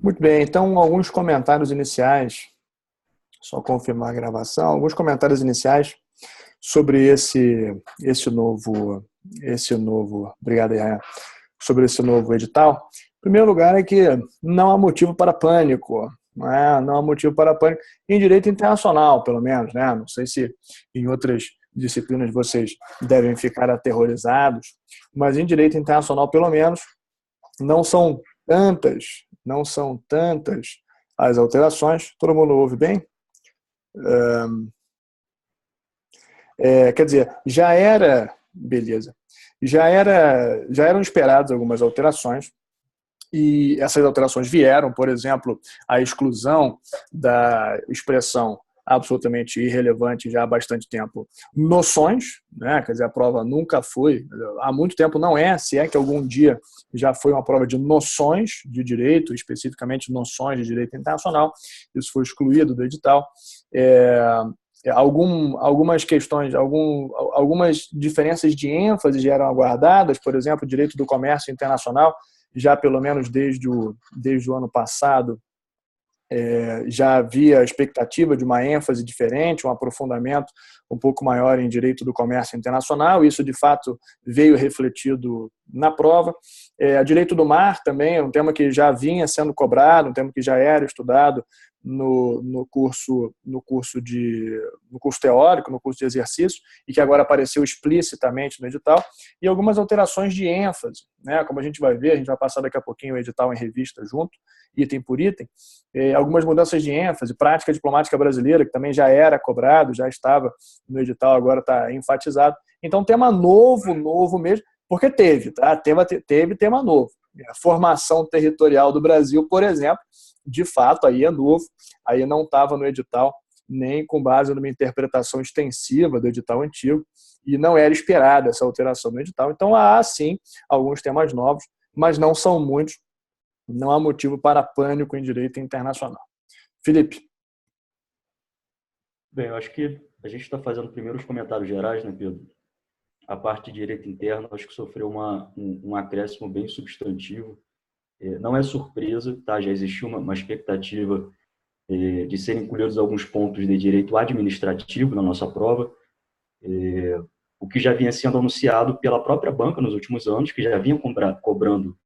Muito bem, então alguns comentários iniciais, só confirmar a gravação, alguns comentários iniciais sobre esse novo, obrigado, Ian, sobre esse novo edital. Em primeiro lugar é que não há motivo para pânico, não há motivo para pânico em direito internacional, pelo menos, né? Não sei se em outras disciplinas vocês devem ficar aterrorizados, mas em direito internacional, pelo menos, não são tantas as alterações. Todo mundo ouve bem? Quer dizer, beleza, já eram esperadas algumas alterações, e essas alterações vieram, por exemplo, a exclusão da expressão absolutamente irrelevante já há bastante tempo, noções, né? Quer dizer, a prova nunca foi, há muito tempo não é, se é que algum dia já foi uma prova de noções de direito, especificamente noções de direito internacional, isso foi excluído do edital. Algumas questões, algumas diferenças de ênfase já eram aguardadas, por exemplo, o direito do comércio internacional, já pelo menos desde o ano passado, já havia a expectativa de uma ênfase diferente, um aprofundamento um pouco maior em direito do comércio internacional. Isso, de fato, veio refletido na prova. Direito do mar também é um tema que já vinha sendo cobrado, um tema que já era estudado no curso teórico, no curso de exercício, e que agora apareceu explicitamente no edital, e algumas alterações de ênfase, né? Como a gente vai ver, a gente vai passar daqui a pouquinho o edital em revista junto, item por item, algumas mudanças de ênfase, prática diplomática brasileira, que também já era cobrado, já estava no edital, agora está enfatizado. Então, tema novo mesmo, porque teve tema novo. A formação territorial do Brasil, por exemplo, de fato, aí é novo, aí não estava no edital, nem com base numa interpretação extensiva do edital antigo, e não era esperada essa alteração no edital. Então, há, sim, alguns temas novos, mas não são muitos, não há motivo para pânico em direito internacional. Felipe. Bem, eu acho que a gente está fazendo primeiro os comentários gerais, né, Pedro? A parte de direito interno, acho que sofreu um acréscimo bem substantivo. Não é surpresa, tá? Já existiu uma expectativa de serem incluídos alguns pontos de direito administrativo na nossa prova, o que já vinha sendo anunciado pela própria banca nos últimos anos, que já vinha cobrando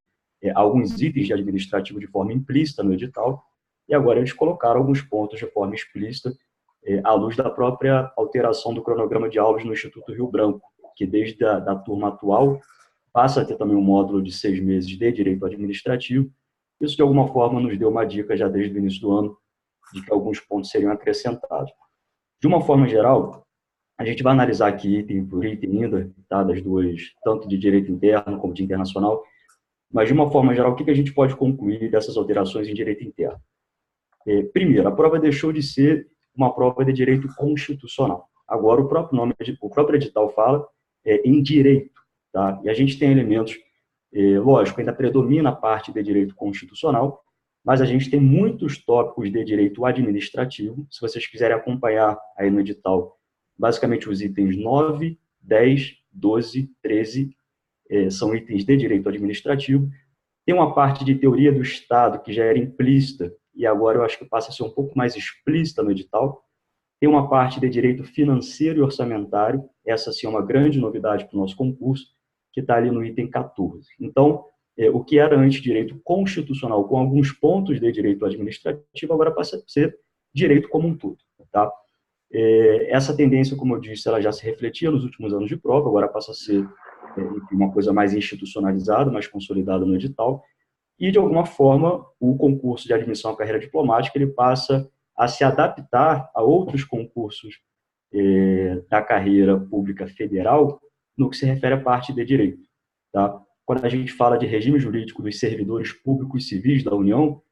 alguns itens de administrativo de forma implícita no edital, e agora eles colocaram alguns pontos de forma explícita, à luz da própria alteração do cronograma de aulas no Instituto Rio Branco, que desde a turma atual passa a ter também um módulo de 6 meses de direito administrativo. Isso, de alguma forma, nos deu uma dica já desde o início do ano de que alguns pontos seriam acrescentados. De uma forma geral, a gente vai analisar aqui item por item ainda, tá, das duas, tanto de direito interno como de internacional, mas, de uma forma geral, o que a gente pode concluir dessas alterações em direito interno? Primeiro, a prova deixou de ser uma prova de direito constitucional. Agora, o próprio edital fala em direito, tá? E a gente tem elementos, lógico, ainda predomina a parte de direito constitucional, mas a gente tem muitos tópicos de direito administrativo. Se vocês quiserem acompanhar aí no edital, basicamente os itens 9, 10, 12, 13 são itens de direito administrativo. Tem uma parte de teoria do Estado que já era implícita, e agora eu acho que passa a ser um pouco mais explícita no edital. Tem uma parte de direito financeiro e orçamentário, essa sim é uma grande novidade para o nosso concurso, que está ali no item 14. Então, o que era antes direito constitucional, com alguns pontos de direito administrativo, agora passa a ser direito como um todo. Tá? Essa tendência, como eu disse, ela já se refletia nos últimos anos de prova, agora passa a ser uma coisa mais institucionalizada, mais consolidada no edital, e, de alguma forma, o concurso de admissão à carreira diplomática ele passa a se adaptar a outros concursos da carreira pública federal no que se refere à parte de direito. Tá? Quando a gente fala de regime jurídico dos servidores públicos civis da União,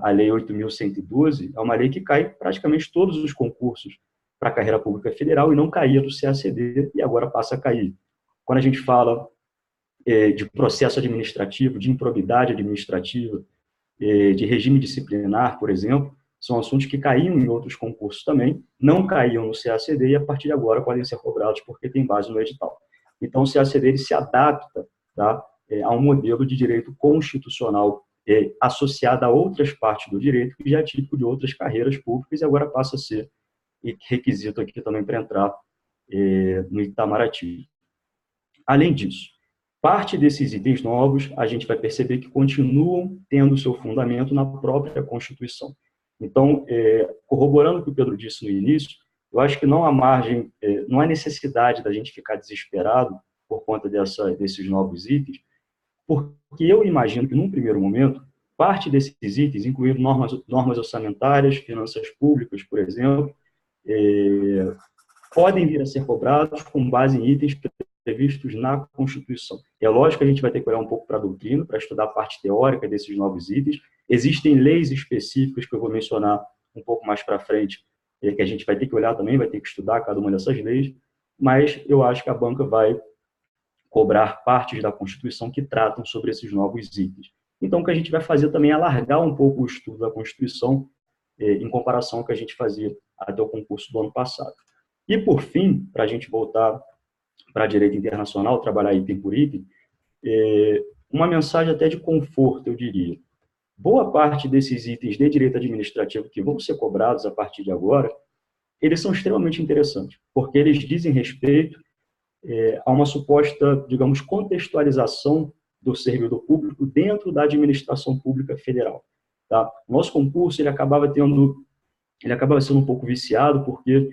a Lei 8.112 é uma lei que cai em praticamente todos os concursos para a carreira pública federal e não caía do CACD e agora passa a cair. Quando a gente fala de processo administrativo, de improbidade administrativa, de regime disciplinar, por exemplo, são assuntos que caíam em outros concursos também, não caíam no CACD e a partir de agora podem ser cobrados porque tem base no edital. Então, o CACD ele se adapta, tá, a um modelo de direito constitucional associada a outras partes do direito, que já é típico de outras carreiras públicas e agora passa a ser requisito aqui também para entrar no Itamaraty. Além disso, parte desses itens novos a gente vai perceber que continuam tendo seu fundamento na própria Constituição. Então, corroborando o que o Pedro disse no início, eu acho que não há margem, não há necessidade da gente ficar desesperado por conta desses novos itens, porque eu imagino que, num primeiro momento, parte desses itens, incluindo normas orçamentárias, finanças públicas, por exemplo, podem vir a ser cobrados com base em itens previstos na Constituição. É lógico que a gente vai ter que olhar um pouco para a doutrina, para estudar a parte teórica desses novos itens. Existem leis específicas que eu vou mencionar um pouco mais para frente, que a gente vai ter que olhar também, vai ter que estudar cada uma dessas leis, mas eu acho que a banca vai cobrar partes da Constituição que tratam sobre esses novos itens. Então, o que a gente vai fazer também é alargar um pouco o estudo da Constituição em comparação ao que a gente fazia até o concurso do ano passado. E, por fim, para a gente voltar para direito internacional, trabalhar item por item, uma mensagem até de conforto, eu diria. Boa parte desses itens de direito administrativo que vão ser cobrados a partir de agora, eles são extremamente interessantes, porque eles dizem respeito a uma suposta, digamos, contextualização do servidor público dentro da administração pública federal. Tá? O nosso concurso ele acabava sendo um pouco viciado, porque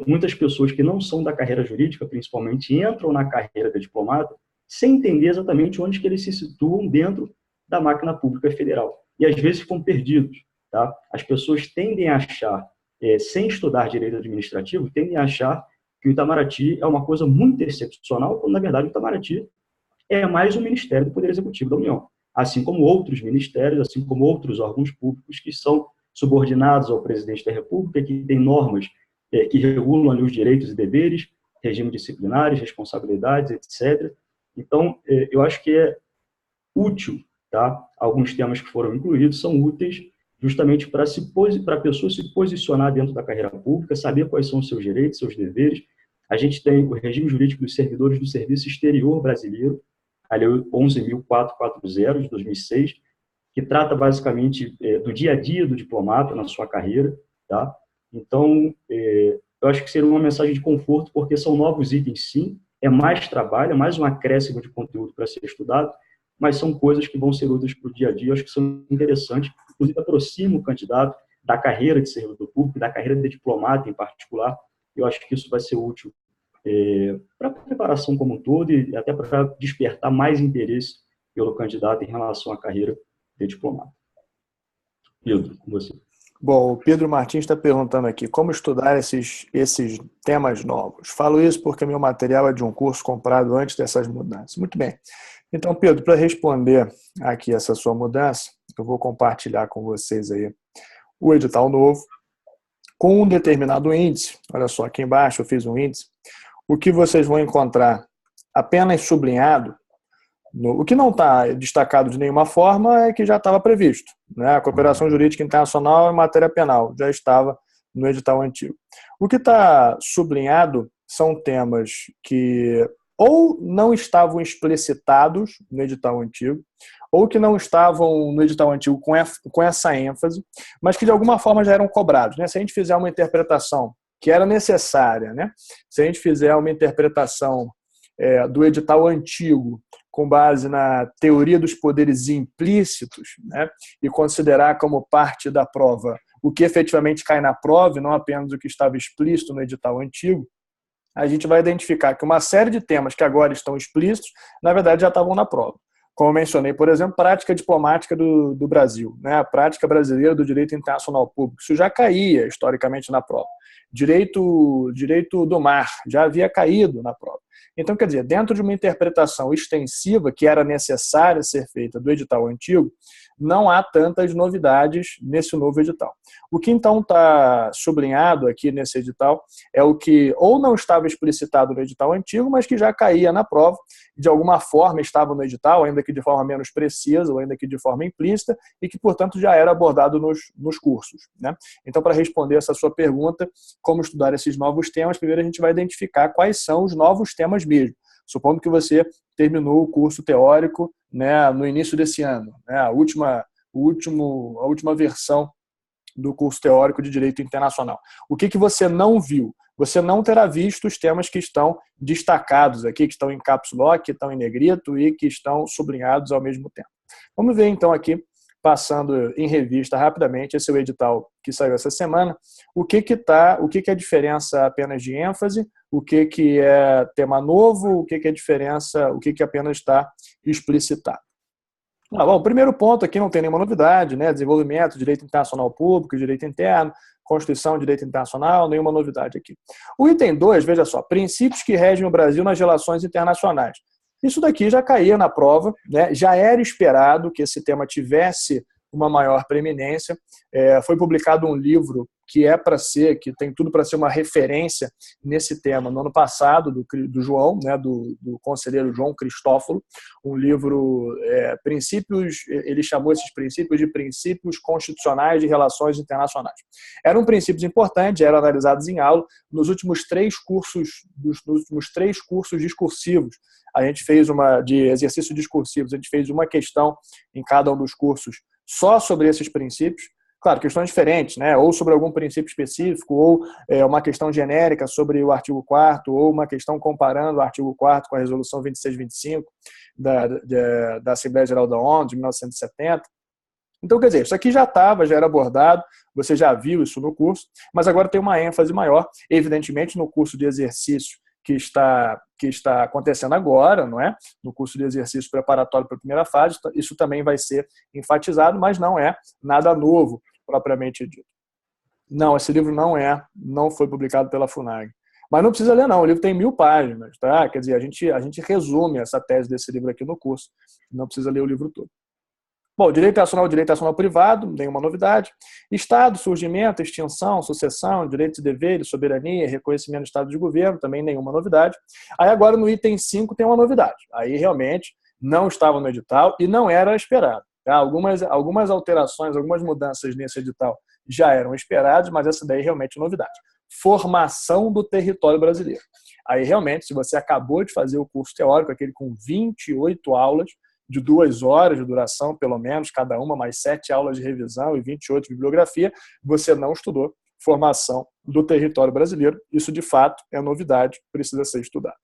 muitas pessoas que não são da carreira jurídica, principalmente, entram na carreira de diplomata sem entender exatamente onde que eles se situam dentro da máquina pública federal. E, às vezes, ficam perdidos. Tá? As pessoas tendem a achar, sem estudar direito administrativo, tendem a achar que o Itamaraty é uma coisa muito excepcional, quando, na verdade, o Itamaraty é mais um ministério do Poder Executivo da União, assim como outros ministérios, assim como outros órgãos públicos que são subordinados ao presidente da República, que têm normas que regulam ali os direitos e deveres, regime disciplinares, responsabilidades, etc. Então, eu acho que é útil, tá? Alguns temas que foram incluídos são úteis justamente para a pessoa se posicionar dentro da carreira pública, saber quais são os seus direitos, seus deveres. A gente tem o regime jurídico dos servidores do Serviço Exterior Brasileiro, a Lei 11.440, de 2006, que trata basicamente do dia a dia do diplomata na sua carreira. Tá? Então, eu acho que seria uma mensagem de conforto, porque são novos itens, sim, é mais trabalho, é mais um acréscimo de conteúdo para ser estudado, mas são coisas que vão ser úteis para o dia a dia, eu acho que são interessantes, inclusive aproxima o candidato da carreira de servidor público, da carreira de diplomata em particular. Eu acho que isso vai ser útil para a preparação como um todo e até para despertar mais interesse pelo candidato em relação à carreira de diplomata. Pedro, com você. Bom, o Pedro Martins está perguntando aqui, como estudar esses temas novos? Falo isso porque meu material é de um curso comprado antes dessas mudanças. Muito bem. Então, Pedro, para responder aqui essa sua mudança, eu vou compartilhar com vocês aí o edital novo com um determinado índice. Olha só, aqui embaixo eu fiz um índice. O que vocês vão encontrar apenas sublinhado, o que não está destacado de nenhuma forma é que já estava previsto. Né? A cooperação jurídica internacional em matéria penal já estava no edital antigo. O que está sublinhado são temas que ou não estavam explicitados no edital antigo, ou que não estavam no edital antigo com essa ênfase, mas que de alguma forma já eram cobrados. Né? Se a gente fizer uma interpretação que era necessária, né? Se a gente fizer uma interpretação do edital antigo com base na teoria dos poderes implícitos, né? E considerar como parte da prova o que efetivamente cai na prova e não apenas o que estava explícito no edital antigo, a gente vai identificar que uma série de temas que agora estão explícitos, na verdade, já estavam na prova. Como eu mencionei, por exemplo, prática diplomática do Brasil, né? A prática brasileira do direito internacional público. Isso já caía historicamente na prova. Direito do mar já havia caído na prova. Então, quer dizer, dentro de uma interpretação extensiva que era necessária ser feita do edital antigo, não há tantas novidades nesse novo edital. O que então está sublinhado aqui nesse edital é o que ou não estava explicitado no edital antigo, mas que já caía na prova, de alguma forma estava no edital, ainda que de forma menos precisa, ou ainda que de forma implícita, e que, portanto, já era abordado nos cursos. Né? Então, para responder essa sua pergunta, como estudar esses novos temas, primeiro a gente vai identificar quais são os novos temas mesmo. Supondo que você terminou o curso teórico, né, no início desse ano, né, a última versão do curso teórico de Direito Internacional. O que você não viu? Você não terá visto os temas que estão destacados aqui, que estão em caps lock, que estão em negrito e que estão sublinhados ao mesmo tempo. Vamos ver então aqui, passando em revista rapidamente, esse é o edital que saiu essa semana, o que é a diferença apenas de ênfase, o que é tema novo, o que é a diferença, o que apenas está explicitado. Bom, o primeiro ponto aqui não tem nenhuma novidade, né? Desenvolvimento, direito internacional público, direito interno, Constituição, direito internacional, nenhuma novidade aqui. O item 2, veja só, princípios que regem o Brasil nas relações internacionais. Isso daqui já caía na prova, né? Já era esperado que esse tema tivesse uma maior preeminência. Foi publicado um livro que tem tudo para ser uma referência nesse tema no ano passado, do João, né, do conselheiro João Cristófalo, um livro, ele chamou esses princípios de princípios constitucionais de relações internacionais. Eram princípios importantes, eram analisados em aula nos últimos três cursos discursivos. A gente fez de exercícios discursivos, a gente fez uma questão em cada um dos cursos só sobre esses princípios. Claro, questões diferentes, né? Ou sobre algum princípio específico, ou uma questão genérica sobre o artigo 4º, ou uma questão comparando o artigo 4º com a resolução 2625 da Assembleia Geral da ONU, de 1970. Então, quer dizer, isso aqui já era abordado, você já viu isso no curso, mas agora tem uma ênfase maior, evidentemente, no curso de exercício que está acontecendo agora, não é? No curso de exercício preparatório para a primeira fase, isso também vai ser enfatizado, mas não é nada novo, propriamente dito. Não, esse livro não foi publicado pela FUNAG. Mas não precisa ler, não. O livro tem 1000 páginas, tá? Quer dizer, a gente resume essa tese desse livro aqui no curso. Não precisa ler o livro todo. Bom, direito nacional privado, nenhuma novidade. Estado, surgimento, extinção, sucessão, direitos e deveres, soberania, reconhecimento do Estado de governo, também nenhuma novidade. Aí agora no item 5 tem uma novidade. Aí realmente não estava no edital e não era esperado. Tá? Algumas alterações, algumas mudanças nesse edital já eram esperadas, mas essa daí realmente é novidade. Formação do território brasileiro. Aí realmente, se você acabou de fazer o curso teórico, aquele com 28 aulas, de 2 horas de duração, pelo menos, cada uma, mais 7 aulas de revisão e 28 de bibliografia, você não estudou formação do território brasileiro. Isso, de fato, é novidade, precisa ser estudado.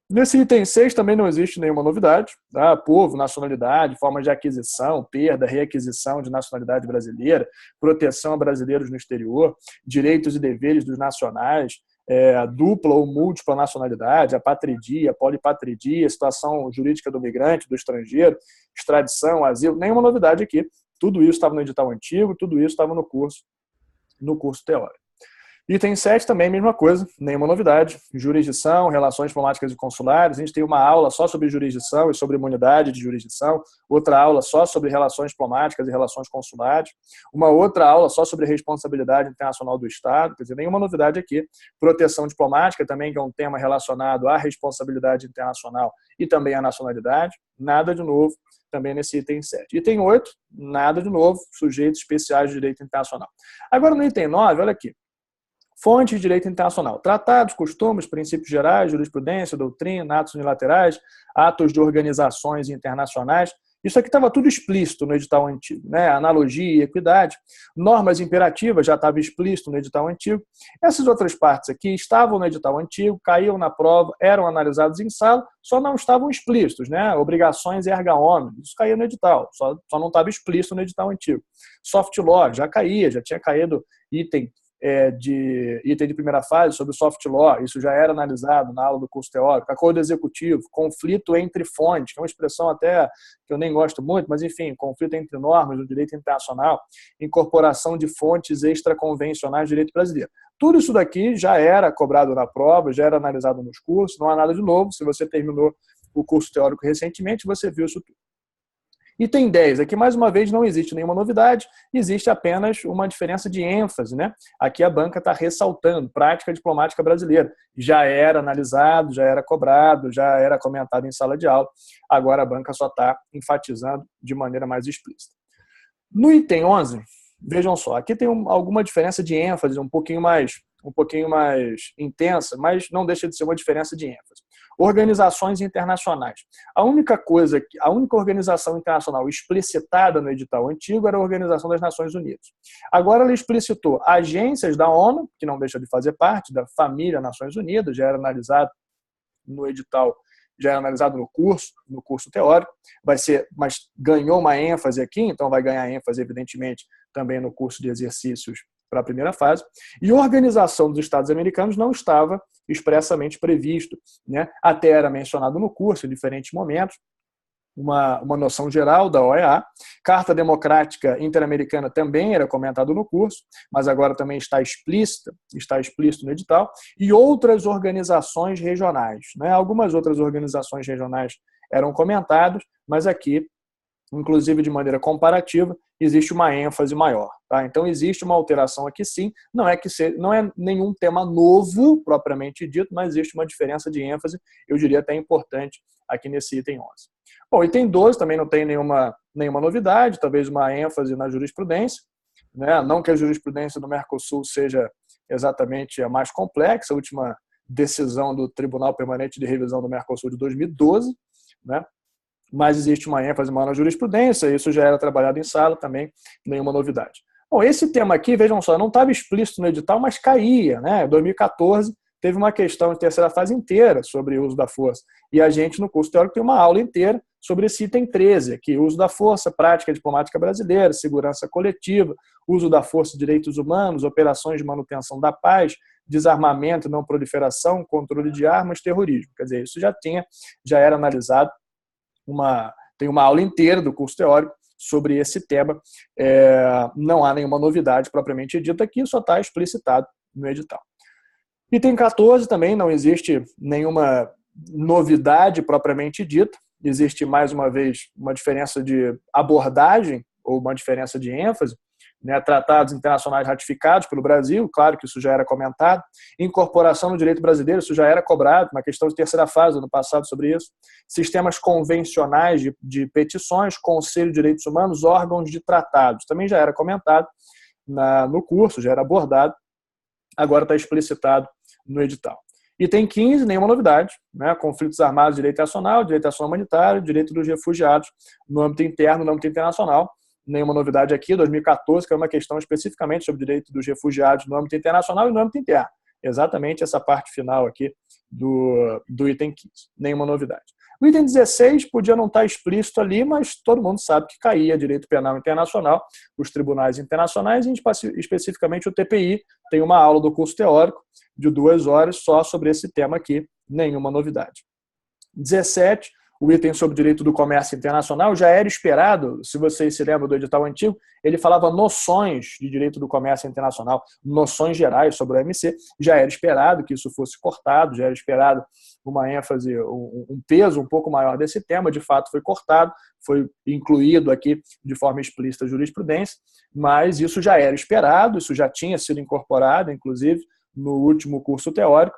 Nesse item 6 também não existe nenhuma novidade. Tá? Povo, nacionalidade, formas de aquisição, perda, reaquisição de nacionalidade brasileira, proteção a brasileiros no exterior, direitos e deveres dos nacionais, dupla ou múltipla nacionalidade, apatridia, polipatridia, situação jurídica do migrante, do estrangeiro, extradição, asilo, nenhuma novidade aqui. Tudo isso estava no edital antigo, tudo isso estava no curso teórico. Item 7 também, mesma coisa, nenhuma novidade. Jurisdição, relações diplomáticas e consulares. A gente tem uma aula só sobre jurisdição e sobre imunidade de jurisdição, outra aula só sobre relações diplomáticas e relações consulares, uma outra aula só sobre responsabilidade internacional do Estado, quer dizer, nenhuma novidade aqui. Proteção diplomática também, que é um tema relacionado à responsabilidade internacional e também à nacionalidade, nada de novo também nesse item 7. Item 8, nada de novo, sujeitos especiais de direito internacional. Agora no item 9, olha aqui. Fontes de direito internacional. Tratados, costumes, princípios gerais, jurisprudência, doutrina, atos unilaterais, atos de organizações internacionais. Isso aqui estava tudo explícito no edital antigo, né? Analogia e equidade. Normas imperativas já estava explícito no edital antigo. Essas outras partes aqui estavam no edital antigo, caíam na prova, eram analisados em sala, só não estavam explícitos, né? Obrigações erga omnes, isso caía no edital, só não estava explícito no edital antigo. Soft law já caía, já tinha caído item de primeira fase sobre soft law, isso já era analisado na aula do curso teórico. Acordo executivo, conflito entre fontes, que é uma expressão até que eu nem gosto muito, mas enfim, conflito entre normas do direito internacional, incorporação de fontes extraconvencionais do direito brasileiro. Tudo isso daqui já era cobrado na prova, já era analisado nos cursos, não há nada de novo. Se você terminou o curso teórico recentemente, você viu isso tudo. Item 10, aqui mais uma vez não existe nenhuma novidade, existe apenas uma diferença de ênfase, né? Aqui a banca está ressaltando, prática diplomática brasileira. Já era analisado, já era cobrado, já era comentado em sala de aula, agora a banca só está enfatizando de maneira mais explícita. No item 11, vejam só, aqui tem alguma diferença de ênfase um pouquinho mais intensa, mas não deixa de ser uma diferença de ênfase. Organizações internacionais. A única organização internacional explicitada no edital antigo era a Organização das Nações Unidas. Agora ela explicitou agências da ONU, que não deixa de fazer parte da família Nações Unidas, já era analisado no edital, já era analisado no curso teórico, mas ganhou uma ênfase aqui, então vai ganhar ênfase, evidentemente, também no curso de exercícios para a primeira fase. E a Organização dos Estados Americanos não estava expressamente previsto, né? Até era mencionado no curso, em diferentes momentos, uma noção geral da OEA. Carta Democrática Interamericana também era comentado no curso, mas agora também está explícito no edital. E outras organizações regionais, né? Algumas outras organizações regionais eram comentadas, mas aqui, inclusive de maneira comparativa, existe uma ênfase maior. Tá? Então, existe uma alteração aqui sim, não é nenhum tema novo, propriamente dito, mas existe uma diferença de ênfase, eu diria até importante, aqui nesse item 11. Bom, item 12 também não tem nenhuma novidade, talvez uma ênfase na jurisprudência, né? Não que a jurisprudência do Mercosul seja exatamente a mais complexa, a última decisão do Tribunal Permanente de Revisão do Mercosul de 2012, né? Mas existe uma ênfase maior na jurisprudência, isso já era trabalhado em sala também, nenhuma novidade. Bom, esse tema aqui, vejam só, não estava explícito no edital, mas caía, né? Em 2014 teve uma questão de terceira fase inteira sobre o uso da força, e a gente no curso teórico tem uma aula inteira sobre esse item 13, aqui, uso da força, prática diplomática brasileira, segurança coletiva, uso da força, direitos humanos, operações de manutenção da paz, desarmamento, não proliferação, controle de armas, terrorismo. Quer dizer, isso já era analisado, tem uma aula inteira do curso teórico sobre esse tema. Não há nenhuma novidade propriamente dita aqui, só está explicitado no edital. Item 14 também não existe nenhuma novidade propriamente dita, existe mais uma vez uma diferença de abordagem ou uma diferença de ênfase, né? Tratados internacionais ratificados pelo Brasil, claro que isso já era comentado, incorporação no direito brasileiro, isso já era cobrado, uma questão de terceira fase no passado sobre isso, sistemas convencionais de petições, Conselho de Direitos Humanos, órgãos de tratados, também já era comentado no curso, já era abordado, agora está explicitado no edital. Item 15, nenhuma novidade, né? Conflitos armados, direito internacional, direito à ação humanitária, direito dos refugiados no âmbito interno, no âmbito internacional. Nenhuma novidade aqui, 2014, que é uma questão especificamente sobre o direito dos refugiados no âmbito internacional e no âmbito interno. Exatamente essa parte final aqui do item 15. Nenhuma novidade. O item 16 podia não estar explícito ali, mas todo mundo sabe que caía direito penal internacional, os tribunais internacionais, e especificamente o TPI, tem uma aula do curso teórico de 2 horas só sobre esse tema aqui, nenhuma novidade. 17, o item sobre direito do comércio internacional já era esperado, se vocês se lembram do edital antigo, ele falava noções de direito do comércio internacional, noções gerais sobre o OMC, já era esperado que isso fosse cortado, já era esperado uma ênfase, um peso um pouco maior desse tema, de fato foi cortado, foi incluído aqui de forma explícita a jurisprudência, mas isso já era esperado, isso já tinha sido incorporado, inclusive, no último curso teórico.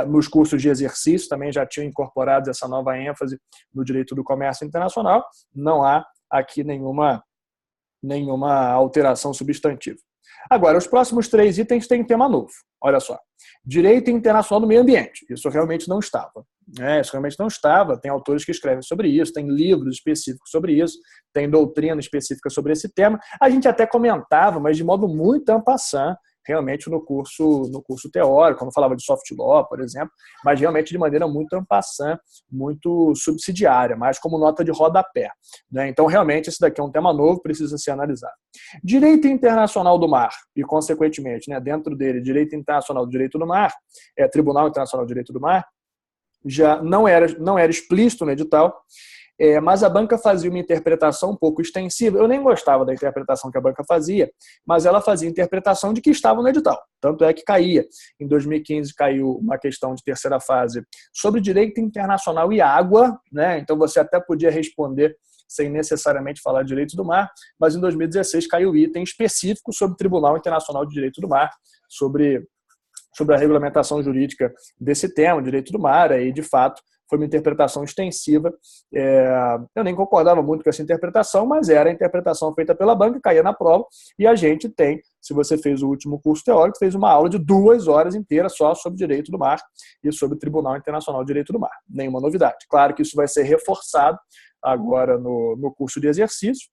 Nos cursos de exercício também já tinham incorporado essa nova ênfase no direito do comércio internacional. Não há aqui nenhuma alteração substantiva. Agora, os próximos 3 itens têm tema novo. Olha só. Direito internacional do meio ambiente. Isso realmente não estava. Isso realmente não estava. Tem autores que escrevem sobre isso, tem livros específicos sobre isso, tem doutrina específica sobre esse tema. A gente até comentava, mas de modo muito en passant, realmente no curso teórico, quando falava de soft law, por exemplo, mas realmente de maneira muito en passant, muito subsidiária, mais como nota de rodapé, né? Então, realmente, esse daqui é um tema novo, precisa ser analisado. Direito internacional do mar, e, consequentemente, né, dentro dele, direito internacional do direito do mar, Tribunal Internacional do Direito do Mar, já não era explícito no edital, mas a banca fazia uma interpretação um pouco extensiva. Eu nem gostava da interpretação que a banca fazia, mas ela fazia interpretação de que estava no edital. Tanto é que caía. Em 2015 caiu uma questão de terceira fase sobre direito internacional e água, né? Então você até podia responder sem necessariamente falar de direito do mar, mas em 2016 caiu item específico sobre o Tribunal Internacional de Direito do Mar, sobre a regulamentação jurídica desse tema, direito do mar, aí de fato foi uma interpretação extensiva. Eu nem concordava muito com essa interpretação, mas era a interpretação feita pela banca, caía na prova, e a gente tem, se você fez o último curso teórico, fez uma aula de 2 horas inteiras só sobre direito do mar e sobre o Tribunal Internacional de Direito do Mar. Nenhuma novidade. Claro que isso vai ser reforçado agora no curso de exercício,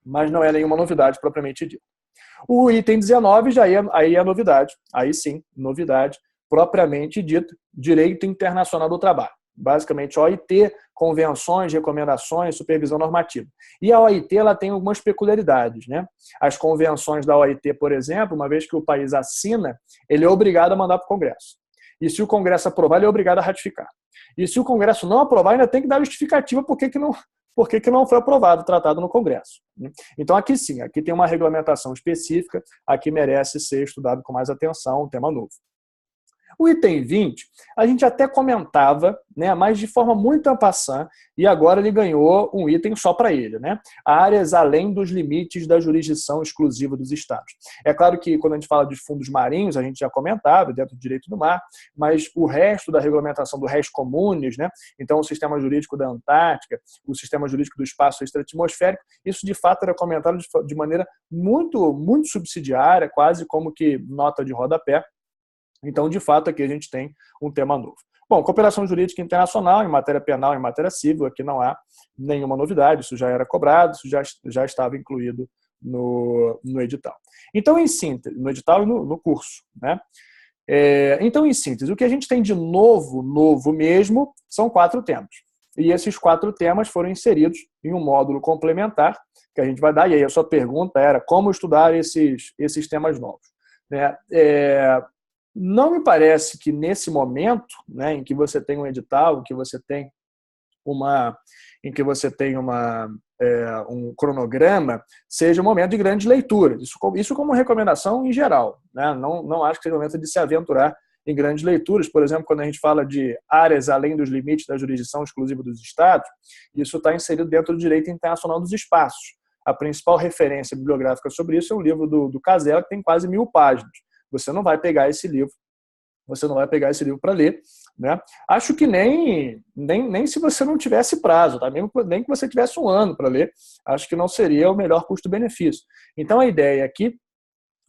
mas não é nenhuma novidade propriamente dita. O item 19 já aí é novidade. Aí sim, novidade propriamente dita, direito internacional do trabalho. Basicamente, OIT, convenções, recomendações, supervisão normativa. E a OIT ela tem algumas peculiaridades, né? As convenções da OIT, por exemplo, uma vez que o país assina, ele é obrigado a mandar para o Congresso. E se o Congresso aprovar, ele é obrigado a ratificar. E se o Congresso não aprovar, ainda tem que dar justificativa por que não foi aprovado o tratado no Congresso. Então, aqui sim, aqui tem uma regulamentação específica, aqui merece ser estudado com mais atenção, um tema novo. O item 20, a gente até comentava, né, mas de forma muito en passant, e agora ele ganhou um item só para ele, né? Áreas além dos limites da jurisdição exclusiva dos Estados. É claro que quando a gente fala de fundos marinhos, a gente já comentava, dentro do direito do mar, mas o resto da regulamentação do res communis, né? Então o sistema jurídico da Antártica, o sistema jurídico do espaço extra-atmosférico, isso de fato era comentado de maneira muito, muito subsidiária, quase como que nota de rodapé. Então, de fato, aqui a gente tem um tema novo. Bom, cooperação jurídica internacional em matéria penal e em matéria civil, aqui não há nenhuma novidade, isso já era cobrado, isso já estava incluído no edital. Então, em síntese, no edital e no curso, né? Então, em síntese, o que a gente tem de novo mesmo, são 4 temas. E esses 4 temas foram inseridos em um módulo complementar que a gente vai dar, e aí a sua pergunta era como estudar esses temas novos, né? Não me parece que nesse momento, né, em que você tem um edital, em que você tem um cronograma, seja um momento de grandes leituras. Isso como recomendação em geral, né? Não acho que seja o momento de se aventurar em grandes leituras. Por exemplo, quando a gente fala de áreas além dos limites da jurisdição exclusiva dos Estados, isso está inserido dentro do direito internacional dos espaços. A principal referência bibliográfica sobre isso é um livro do Casella, que tem quase 1000 páginas. Você não vai pegar esse livro para ler, né? Acho que nem se você não tivesse prazo, tá? Nem que você tivesse 1 ano para ler, acho que não seria o melhor custo-benefício. Então a ideia aqui,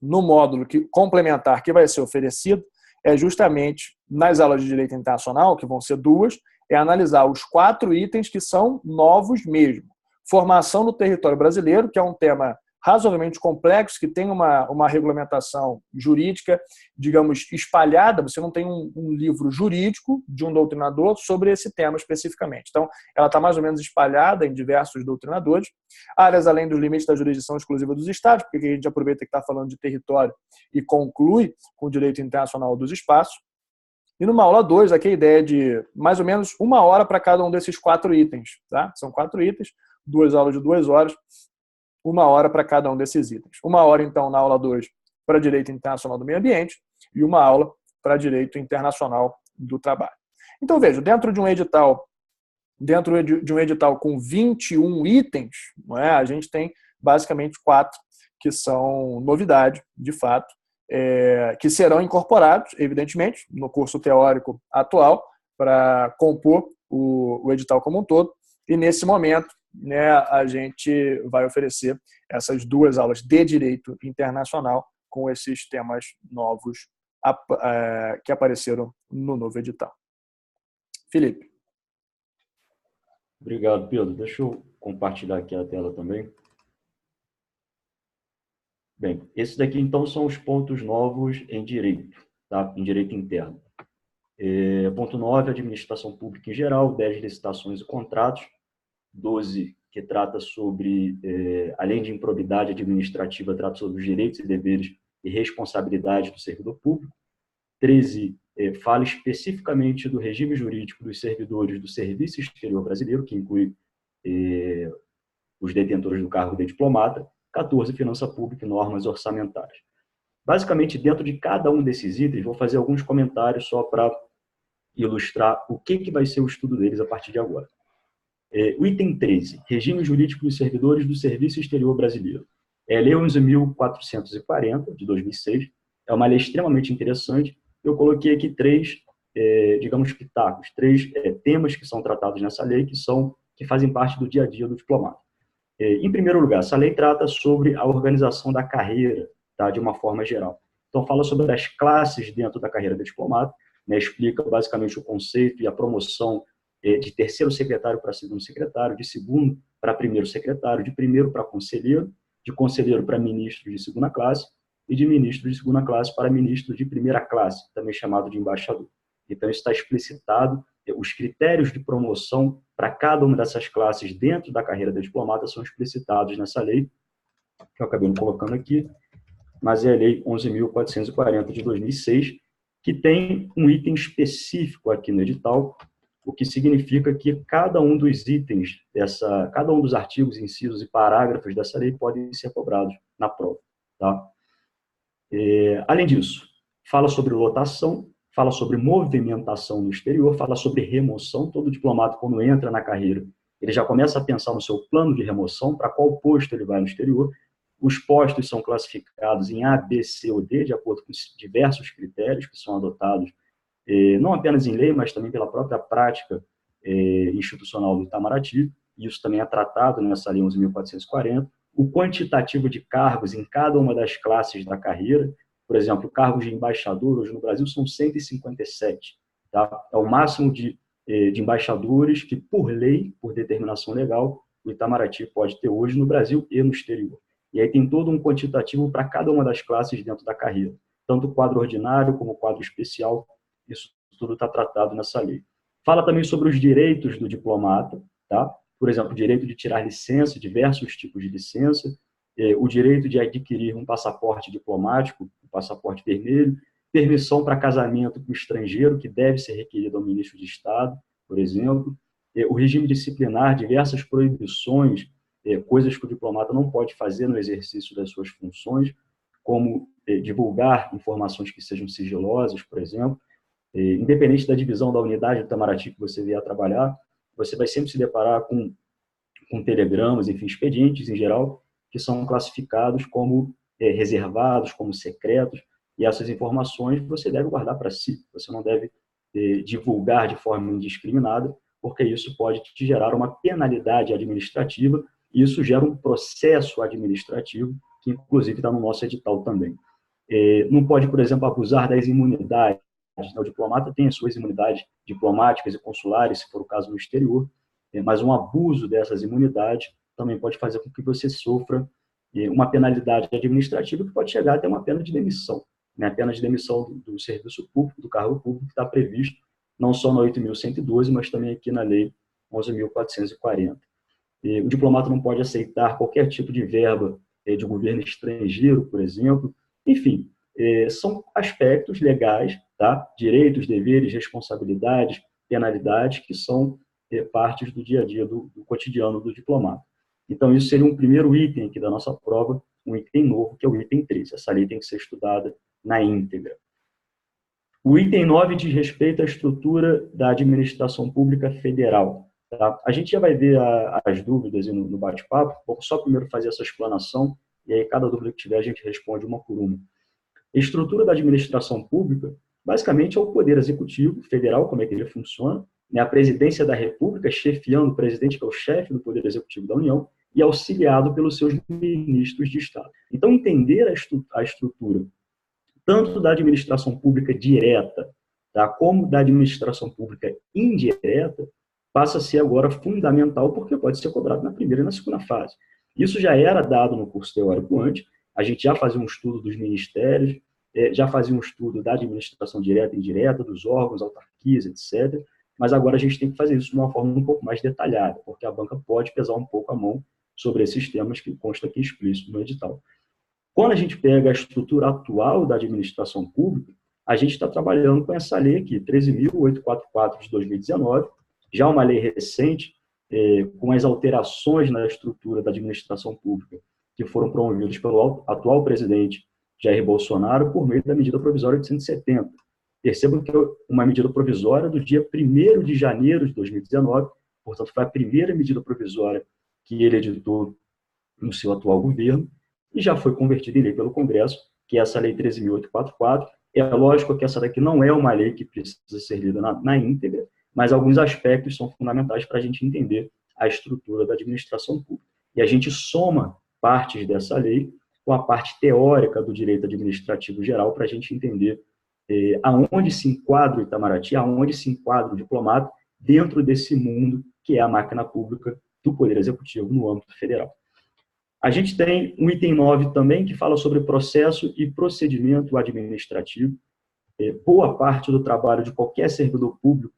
no módulo complementar que vai ser oferecido, é justamente nas aulas de direito internacional, que vão ser 2, é analisar os 4 itens que são novos mesmo. Formação no território brasileiro, que é um tema razoavelmente complexo, que tem uma regulamentação jurídica, digamos, espalhada. Você não tem um livro jurídico de um doutrinador sobre esse tema especificamente. Então, ela está mais ou menos espalhada em diversos doutrinadores. Áreas além dos limites da jurisdição exclusiva dos Estados, porque a gente aproveita que está falando de território e conclui com o direito internacional dos espaços. E numa aula 2, aqui a ideia de mais ou menos 1 hora para cada um desses 4 itens. Tá? São 4 itens, 2 aulas de 2 horas, 1 hora para cada um desses itens. 1 hora, então, na aula 2, para Direito Internacional do Meio Ambiente e 1 aula para Direito Internacional do Trabalho. Então, veja, dentro de um edital com 21 itens, não é? A gente tem basicamente 4 que são novidade, de fato, que serão incorporados, evidentemente, no curso teórico atual, para compor o edital como um todo. E, nesse momento, né, a gente vai oferecer essas 2 aulas de direito internacional com esses temas novos que apareceram no novo edital. Felipe. Obrigado, Pedro. Deixa eu compartilhar aqui a tela também. Bem, esses daqui, então, são os pontos novos em direito, tá? Em direito interno. Ponto 9, administração pública em geral, 10, licitações e contratos, 12, que trata sobre, além de improbidade administrativa, trata sobre os direitos e deveres e responsabilidade do servidor público. 13, fala especificamente do regime jurídico dos servidores do Serviço Exterior Brasileiro, que inclui os detentores do cargo de diplomata. 14, finança pública e normas orçamentárias. Basicamente, dentro de cada um desses itens, vou fazer alguns comentários só para ilustrar o que vai ser o estudo deles a partir de agora. O item 13, regime jurídico dos servidores do Serviço Exterior Brasileiro. Lei 11.440, de 2006, é uma lei extremamente interessante. Eu coloquei aqui 3 digamos, pitacos, 3 temas que são tratados nessa lei que fazem parte do dia a dia do diplomata. Em primeiro lugar, essa lei trata sobre a organização da carreira, tá, de uma forma geral. Então, fala sobre as classes dentro da carreira do diplomata, né, explica basicamente o conceito e a promoção de terceiro secretário para segundo secretário, de segundo para primeiro secretário, de primeiro para conselheiro, de conselheiro para ministro de segunda classe e de ministro de segunda classe para ministro de primeira classe, também chamado de embaixador. Então, isso está explicitado. Os critérios de promoção para cada uma dessas classes dentro da carreira do diplomata são explicitados nessa lei, que eu acabei não colocando aqui, mas é a Lei 11.440 de 2006, que tem um item específico aqui no edital, o que significa que cada um dos itens, cada um dos artigos, incisos e parágrafos dessa lei podem ser cobrados na prova. Tá? Além disso, fala sobre lotação, fala sobre movimentação no exterior, fala sobre remoção. Todo diplomata, quando entra na carreira, ele já começa a pensar no seu plano de remoção, para qual posto ele vai no exterior. Os postos são classificados em A, B, C ou D, de acordo com diversos critérios que são adotados, não apenas em lei, mas também pela própria prática institucional do Itamaraty. Isso também é tratado nessa Lei 11.440. O quantitativo de cargos em cada uma das classes da carreira. Por exemplo, cargos de embaixador hoje no Brasil são 157. Tá? É o máximo de embaixadores que, por lei, por determinação legal, o Itamaraty pode ter hoje no Brasil e no exterior. E aí tem todo um quantitativo para cada uma das classes dentro da carreira. Tanto o quadro ordinário como o quadro especial, isso tudo está tratado nessa lei. Fala também sobre os direitos do diplomata, tá? Por exemplo, o direito de tirar licença, diversos tipos de licença, o direito de adquirir um passaporte diplomático, um passaporte vermelho, permissão para casamento com estrangeiro, que deve ser requerido ao ministro de Estado, por exemplo, o regime disciplinar, diversas proibições, coisas que o diplomata não pode fazer no exercício das suas funções, como divulgar informações que sejam sigilosas, por exemplo. Independente da divisão da unidade do Itamaraty que você vier a trabalhar, você vai sempre se deparar com telegramas, enfim, expedientes em geral, que são classificados como reservados, como secretos, e essas informações você deve guardar para si. Você não deve divulgar de forma indiscriminada, porque isso pode te gerar uma penalidade administrativa, e isso gera um processo administrativo, que inclusive está no nosso edital também. Não pode, por exemplo, abusar das imunidades. O diplomata tem as suas imunidades diplomáticas e consulares, se for o caso no exterior, mas um abuso dessas imunidades também pode fazer com que você sofra uma penalidade administrativa que pode chegar até uma pena de demissão. A pena de demissão do serviço público, do cargo público, que está previsto não só na 8.112, mas também aqui na Lei 11.440. O diplomata não pode aceitar qualquer tipo de verba de governo estrangeiro, por exemplo. Enfim, são aspectos legais, tá? Direitos, deveres, responsabilidades, penalidades, que são partes do dia a dia, do cotidiano do diplomata. Então, isso seria um primeiro item aqui da nossa prova, um item novo, que é o item 3. Essa lei tem que ser estudada na íntegra. O item 9 diz respeito à estrutura da administração pública federal. Tá? A gente já vai ver as dúvidas no bate-papo, vou só primeiro fazer essa explanação, e aí cada dúvida que tiver a gente responde uma por uma. A estrutura da administração pública, basicamente, é o Poder Executivo Federal, como é que ele funciona, né? A Presidência da República, chefiando o presidente, que é o chefe do Poder Executivo da União, e auxiliado pelos seus ministros de Estado. Então, entender a estrutura, tanto da administração pública direta, tá, como da administração pública indireta, passa a ser agora fundamental, porque pode ser cobrado na primeira e na segunda fase. Isso já era dado no curso teórico antes, a gente já fazia um estudo dos ministérios, já fazia um estudo da administração direta e indireta, dos órgãos, autarquias, etc., mas agora a gente tem que fazer isso de uma forma um pouco mais detalhada, porque a banca pode pesar um pouco a mão sobre esses temas que consta aqui explícito no edital. Quando a gente pega a estrutura atual da administração pública, a gente está trabalhando com essa lei aqui, 13.844 de 2019, já uma lei recente, com as alterações na estrutura da administração pública que foram promovidas pelo atual presidente Jair Bolsonaro por meio da medida provisória 870. Percebam que é uma medida provisória do dia 1º de janeiro de 2019, portanto, foi a primeira medida provisória que ele editou no seu atual governo, e já foi convertida em lei pelo Congresso, que é essa Lei 13.844, É lógico que essa daqui não é uma lei que precisa ser lida na íntegra, mas alguns aspectos são fundamentais para a gente entender a estrutura da administração pública. E a gente soma partes dessa lei com a parte teórica do direito administrativo geral para a gente entender aonde se enquadra o Itamaraty, aonde se enquadra o diplomata dentro desse mundo que é a máquina pública do Poder Executivo no âmbito federal. A gente tem um item 9 também, que fala sobre processo e procedimento administrativo. Boa parte do trabalho de qualquer servidor público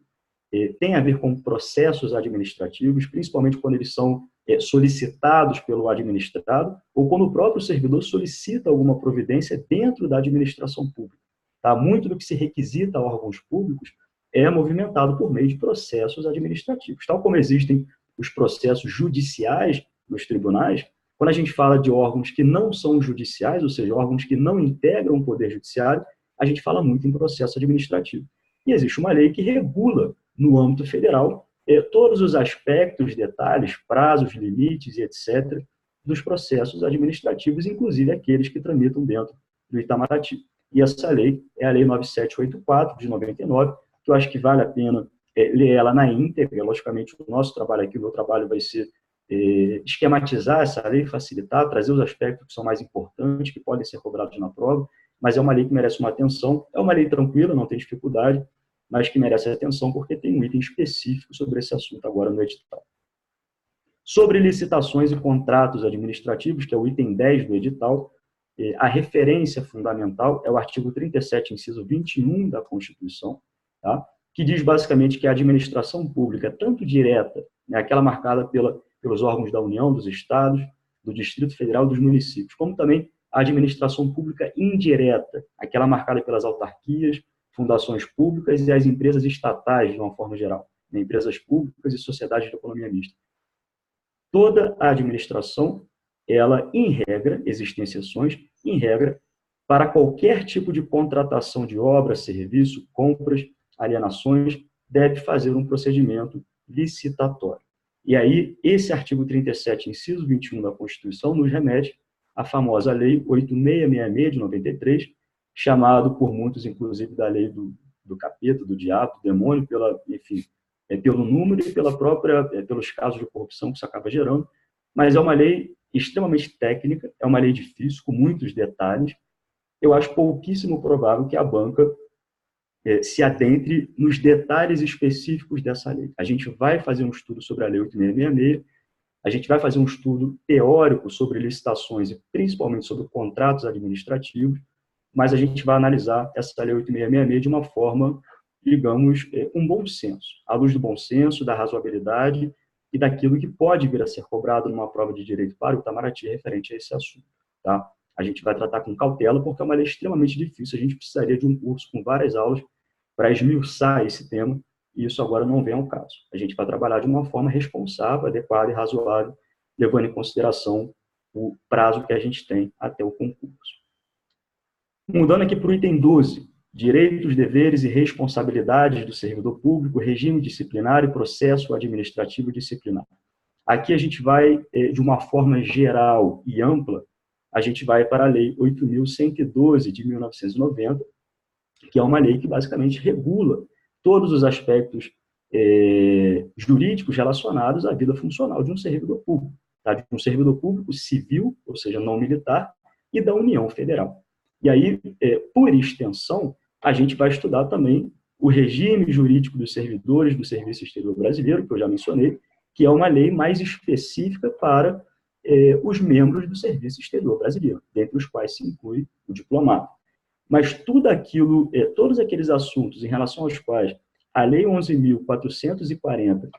tem a ver com processos administrativos, principalmente quando eles são solicitados pelo administrado ou quando o próprio servidor solicita alguma providência dentro da administração pública. Tá? Muito do que se requisita a órgãos públicos é movimentado por meio de processos administrativos. Tal como existem os processos judiciais nos tribunais, quando a gente fala de órgãos que não são judiciais, ou seja, órgãos que não integram o poder judiciário, a gente fala muito em processo administrativo. E existe uma lei que regula, no âmbito federal, todos os aspectos, detalhes, prazos, limites e etc., dos processos administrativos, inclusive aqueles que tramitam dentro do Itamaraty. E essa lei é a Lei 9784, de 99, que eu acho que vale a pena ler ela na íntegra. Logicamente, o nosso trabalho aqui, o meu trabalho vai ser esquematizar essa lei, facilitar, trazer os aspectos que são mais importantes, que podem ser cobrados na prova, mas é uma lei que merece uma atenção. É uma lei tranquila, não tem dificuldade, mas que merece atenção porque tem um item específico sobre esse assunto agora no edital. Sobre licitações e contratos administrativos, que é o item 10 do edital, a referência fundamental é o artigo 37, inciso 21 da Constituição, tá? Que diz basicamente que a administração pública, tanto direta, né, aquela marcada pelos órgãos da União, dos estados, do Distrito Federal, dos municípios, como também a administração pública indireta, aquela marcada pelas autarquias, fundações públicas e as empresas estatais, de uma forma geral, né, empresas públicas e sociedades de economia mista. Toda a administração, ela, em regra, existem exceções, em regra, para qualquer tipo de contratação de obra, serviço, compras, alienações, deve fazer um procedimento licitatório. E aí, esse artigo 37, inciso 21 da Constituição, nos remete à famosa Lei 8666, de 93, chamado por muitos, inclusive, da lei do capeta, do diabo, do demônio, pelo número e pelos casos de corrupção que isso acaba gerando, mas é uma lei extremamente técnica, é uma lei difícil, com muitos detalhes. Eu acho pouquíssimo provável que a banca se adentre nos detalhes específicos dessa lei. A gente vai fazer um estudo sobre a Lei 8666, a gente vai fazer um estudo teórico sobre licitações e principalmente sobre contratos administrativos, mas a gente vai analisar essa Lei 8666 de uma forma, digamos, com bom senso, à luz do bom senso, da razoabilidade e daquilo que pode vir a ser cobrado numa prova de direito para o Itamaraty referente a esse assunto. Tá? A gente vai tratar com cautela, porque é uma lei extremamente difícil, a gente precisaria de um curso com várias aulas para esmiuçar esse tema, e isso agora não vem ao caso. A gente vai trabalhar de uma forma responsável, adequada e razoável, levando em consideração o prazo que a gente tem até o concurso. Mudando aqui para o item 12, direitos, deveres e responsabilidades do servidor público, regime disciplinar e processo administrativo disciplinar. Aqui a gente vai, de uma forma geral e ampla, a gente vai para a Lei 8.112, de 1990, que é uma lei que basicamente regula todos os aspectos jurídicos relacionados à vida funcional de um servidor público, tá? De um servidor público civil, ou seja, não militar, e da União Federal. E aí, por extensão, a gente vai estudar também o regime jurídico dos servidores do Serviço Exterior Brasileiro, que eu já mencionei, que é uma lei mais específica para os membros do Serviço Exterior Brasileiro, dentre os quais se inclui o diplomata. Mas tudo aquilo, todos aqueles assuntos em relação aos quais a Lei 11.440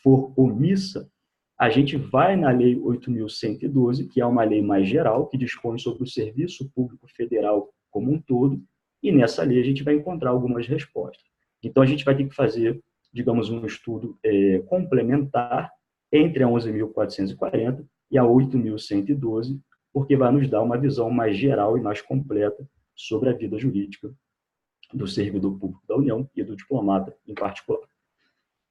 for omissa, a gente vai na Lei 8.112, que é uma lei mais geral, que dispõe sobre o Serviço Público Federal como um todo, e nessa lei a gente vai encontrar algumas respostas. Então, a gente vai ter que fazer, digamos, um estudo complementar entre a 11.440 e a 8.112, porque vai nos dar uma visão mais geral e mais completa sobre a vida jurídica do servidor público da União e do diplomata em particular.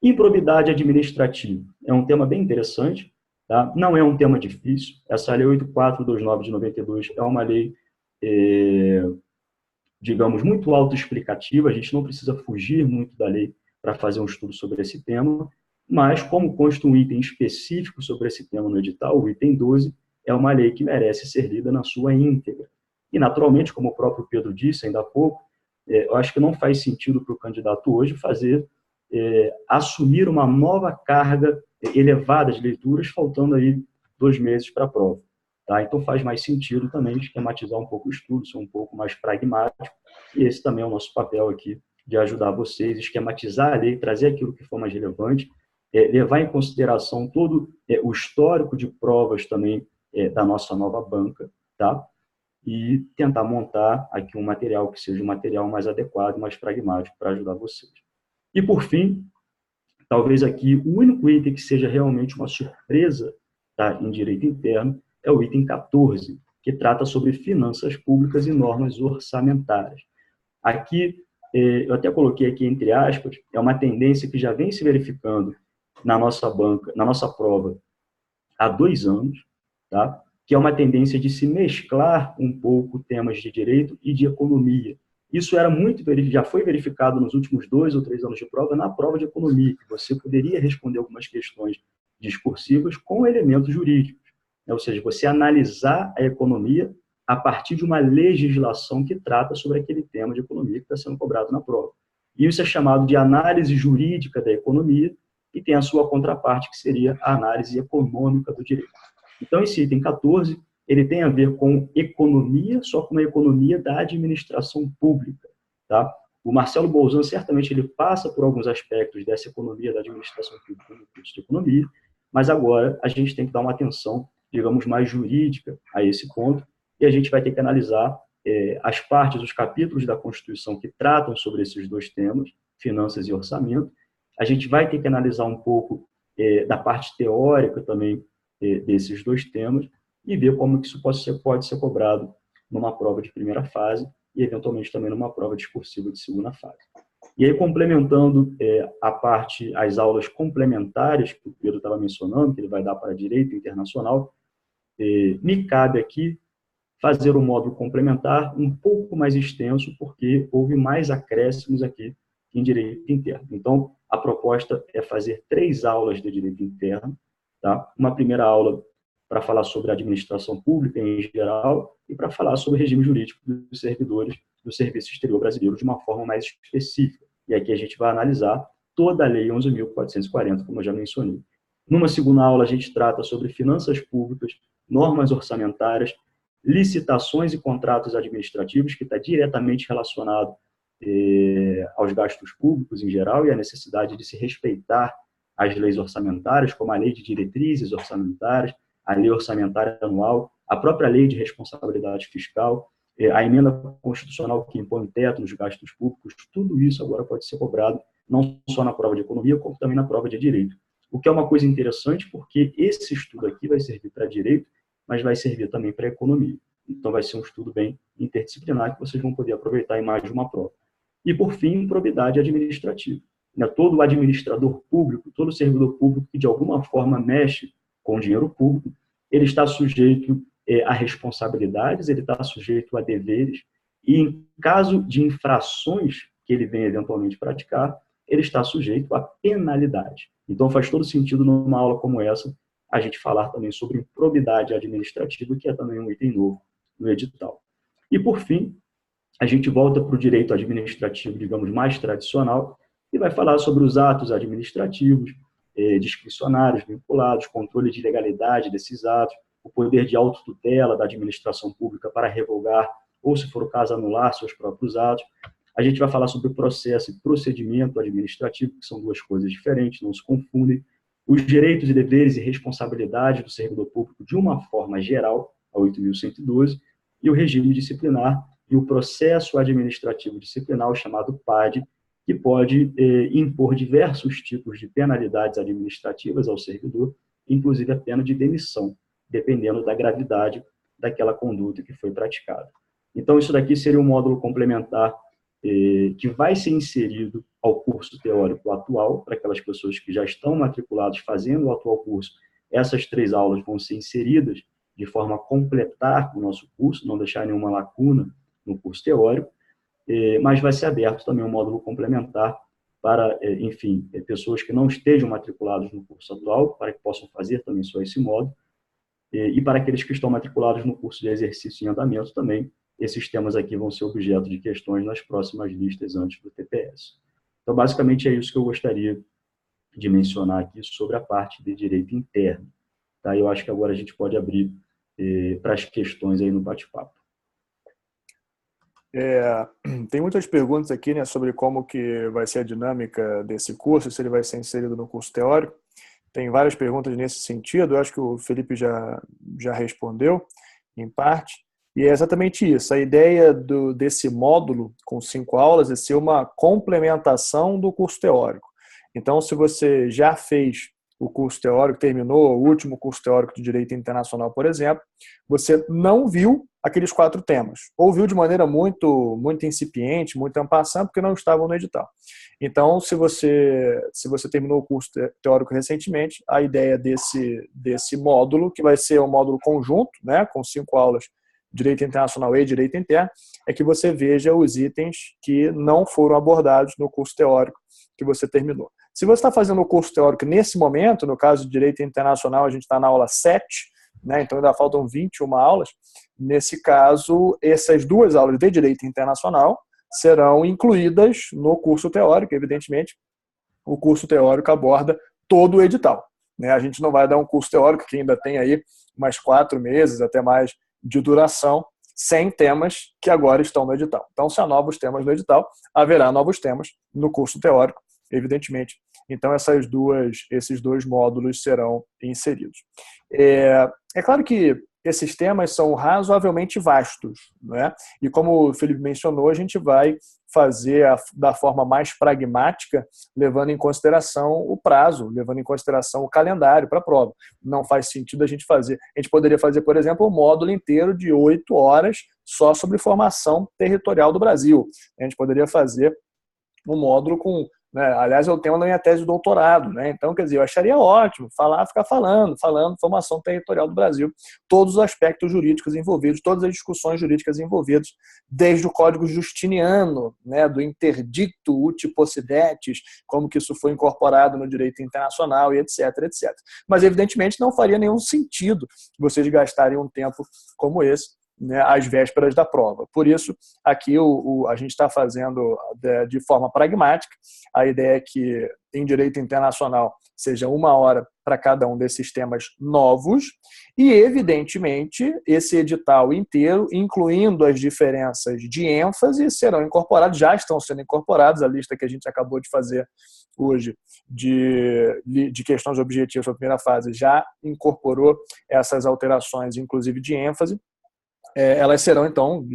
Improbidade administrativa é um tema bem interessante, tá? Não é um tema difícil. Essa Lei 8429 de 92 é uma lei digamos, muito autoexplicativa, a gente não precisa fugir muito da lei para fazer um estudo sobre esse tema, mas como consta um item específico sobre esse tema no edital, o item 12, é uma lei que merece ser lida na sua íntegra. E, naturalmente, como o próprio Pedro disse ainda há pouco, eu acho que não faz sentido para o candidato hoje assumir uma nova carga elevada de leituras, faltando aí 2 meses para a prova. Tá? Então, faz mais sentido também esquematizar um pouco o estudo, ser um pouco mais pragmático, e esse também é o nosso papel aqui, de ajudar vocês, esquematizar a lei, trazer aquilo que for mais relevante, levar em consideração todo o histórico de provas também da nossa nova banca, tá? E tentar montar aqui um material que seja um material mais adequado, mais pragmático para ajudar vocês. E, por fim, talvez aqui o único item que seja realmente uma surpresa, tá, em direito interno é o item 14, que trata sobre finanças públicas e normas orçamentárias. Aqui, eu até coloquei aqui entre aspas, é uma tendência que já vem se verificando na nossa banca, na nossa prova, há 2 anos, tá? Que é uma tendência de se mesclar um pouco temas de direito e de economia. Isso já foi verificado nos últimos 2 ou 3 anos de prova, na prova de economia, que você poderia responder algumas questões discursivas com elementos jurídicos. Ou seja, você analisar a economia a partir de uma legislação que trata sobre aquele tema de economia que está sendo cobrado na prova. E isso é chamado de análise jurídica da economia, e tem a sua contraparte, que seria a análise econômica do direito. Então, esse item 14, ele tem a ver com economia, só com a economia da administração pública. Tá? O Marcelo Bolzan, certamente, ele passa por alguns aspectos dessa economia da administração pública no curso de economia, mas agora a gente tem que dar uma atenção, digamos, mais jurídica a esse ponto, e a gente vai ter que analisar as partes, os capítulos da Constituição que tratam sobre esses 2 temas, finanças e orçamento. A gente vai ter que analisar um pouco da parte teórica também desses 2 temas e ver como que isso pode ser cobrado numa prova de primeira fase e, eventualmente, também numa prova discursiva de segunda fase. E aí, complementando as aulas complementares que o Pedro estava mencionando, que ele vai dar para Direito Internacional, me cabe aqui fazer um módulo complementar um pouco mais extenso, porque houve mais acréscimos aqui em Direito Interno. Então, a proposta é fazer 3 aulas de Direito Interno, tá? Uma primeira aula para falar sobre a administração pública em geral e para falar sobre o regime jurídico dos servidores do Serviço Exterior Brasileiro de uma forma mais específica. E aqui a gente vai analisar toda a Lei 11.440, como eu já mencionei. Numa segunda aula, a gente trata sobre finanças públicas, normas orçamentárias, licitações e contratos administrativos, que está diretamente relacionado aos gastos públicos em geral e a necessidade de se respeitar as leis orçamentárias, como a Lei de Diretrizes Orçamentárias, a Lei Orçamentária Anual, a própria Lei de Responsabilidade Fiscal, a emenda constitucional que impõe teto nos gastos públicos. Tudo isso agora pode ser cobrado não só na prova de economia, como também na prova de direito. O que é uma coisa interessante, porque esse estudo aqui vai servir para direito, mas vai servir também para economia. Então, vai ser um estudo bem interdisciplinar que vocês vão poder aproveitar em mais de uma prova. E, por fim, probidade administrativa. Todo administrador público, todo servidor público que, de alguma forma, mexe com o dinheiro público, ele está sujeito a responsabilidades, ele está sujeito a deveres, e, em caso de infrações que ele venha eventualmente praticar, ele está sujeito a penalidade. Então, faz todo sentido, numa aula como essa, a gente falar também sobre improbidade administrativa, que é também um item novo no edital. E, por fim, a gente volta para o direito administrativo, digamos, mais tradicional, e vai falar sobre os atos administrativos, discricionários vinculados, controle de legalidade desses atos, o poder de autotutela da administração pública para revogar, ou, se for o caso, anular seus próprios atos. A gente vai falar sobre o processo e procedimento administrativo, que são 2 coisas diferentes, não se confundem. Os direitos e deveres e responsabilidades do servidor público de uma forma geral, a 8.112, e o regime disciplinar e o processo administrativo disciplinar, chamado PAD, que pode impor diversos tipos de penalidades administrativas ao servidor, inclusive a pena de demissão, dependendo da gravidade daquela conduta que foi praticada. Então, isso daqui seria um módulo complementar que vai ser inserido ao curso teórico atual, para aquelas pessoas que já estão matriculadas fazendo o atual curso. Essas 3 aulas vão ser inseridas de forma a completar o nosso curso, não deixar nenhuma lacuna no curso teórico. mas vai ser aberto também um módulo complementar para, enfim, pessoas que não estejam matriculadas no curso atual, para que possam fazer também só esse módulo, e para aqueles que estão matriculados no curso de exercício em andamento também, esses temas aqui vão ser objeto de questões nas próximas listas antes do TPS. Então, basicamente, é isso que eu gostaria de mencionar aqui sobre a parte de direito interno. Tá? Eu acho que agora a gente pode abrir para as questões aí no bate-papo. Tem muitas perguntas aqui, né, sobre como que vai ser a dinâmica desse curso, se ele vai ser inserido no curso teórico. Tem várias perguntas nesse sentido, eu acho que o Felipe já respondeu, em parte. E é exatamente isso, a ideia desse módulo com 5 aulas é ser uma complementação do curso teórico. Então, se você já fez o curso teórico, terminou o último curso teórico de Direito Internacional, por exemplo, você não viu aqueles 4 temas, ou viu de maneira muito incipiente, muito en passant, porque não estavam no edital. Então, se você terminou o curso teórico recentemente, a ideia desse módulo, que vai ser um módulo conjunto, né, com 5 aulas, Direito Internacional e Direito Interno, é que você veja os itens que não foram abordados no curso teórico que você terminou. Se você está fazendo o curso teórico nesse momento, no caso de Direito Internacional, a gente está na aula 7, né, então ainda faltam 21 aulas. Nesse caso, essas 2 aulas de Direito Internacional serão incluídas no curso teórico, evidentemente. O curso teórico aborda todo o edital, né? A gente não vai dar um curso teórico que ainda tem aí mais 4 meses, até mais, de duração, sem temas que agora estão no edital. Então, se há novos temas no edital, haverá novos temas no curso teórico, evidentemente. Então, esses 2 módulos serão inseridos. É claro que esses temas são razoavelmente vastos, né? E como o Felipe mencionou, a gente vai fazer da forma mais pragmática, levando em consideração o prazo, levando em consideração o calendário para a prova. Não faz sentido a gente fazer. A gente poderia fazer, por exemplo, um módulo inteiro de 8 horas só sobre formação territorial do Brasil. A gente poderia fazer um módulo com, né, aliás, é o tema da minha tese de doutorado, né? Então, quer dizer, eu acharia ótimo ficar falando formação territorial do Brasil, todos os aspectos jurídicos envolvidos, todas as discussões jurídicas envolvidas, desde o Código Justiniano, né, do interdicto uti possidetis, como que isso foi incorporado no direito internacional e etc, etc. Mas, evidentemente, não faria nenhum sentido vocês gastarem um tempo como esse, né, às vésperas da prova. Por isso, aqui a gente está fazendo de forma pragmática. A ideia é que, em direito internacional, seja 1 hora para cada um desses temas novos e, evidentemente, esse edital inteiro, incluindo as diferenças de ênfase, serão incorporados, já estão sendo incorporados. A lista que a gente acabou de fazer hoje de questões objetivas para a primeira fase já incorporou essas alterações, inclusive de ênfase. Elas serão, então,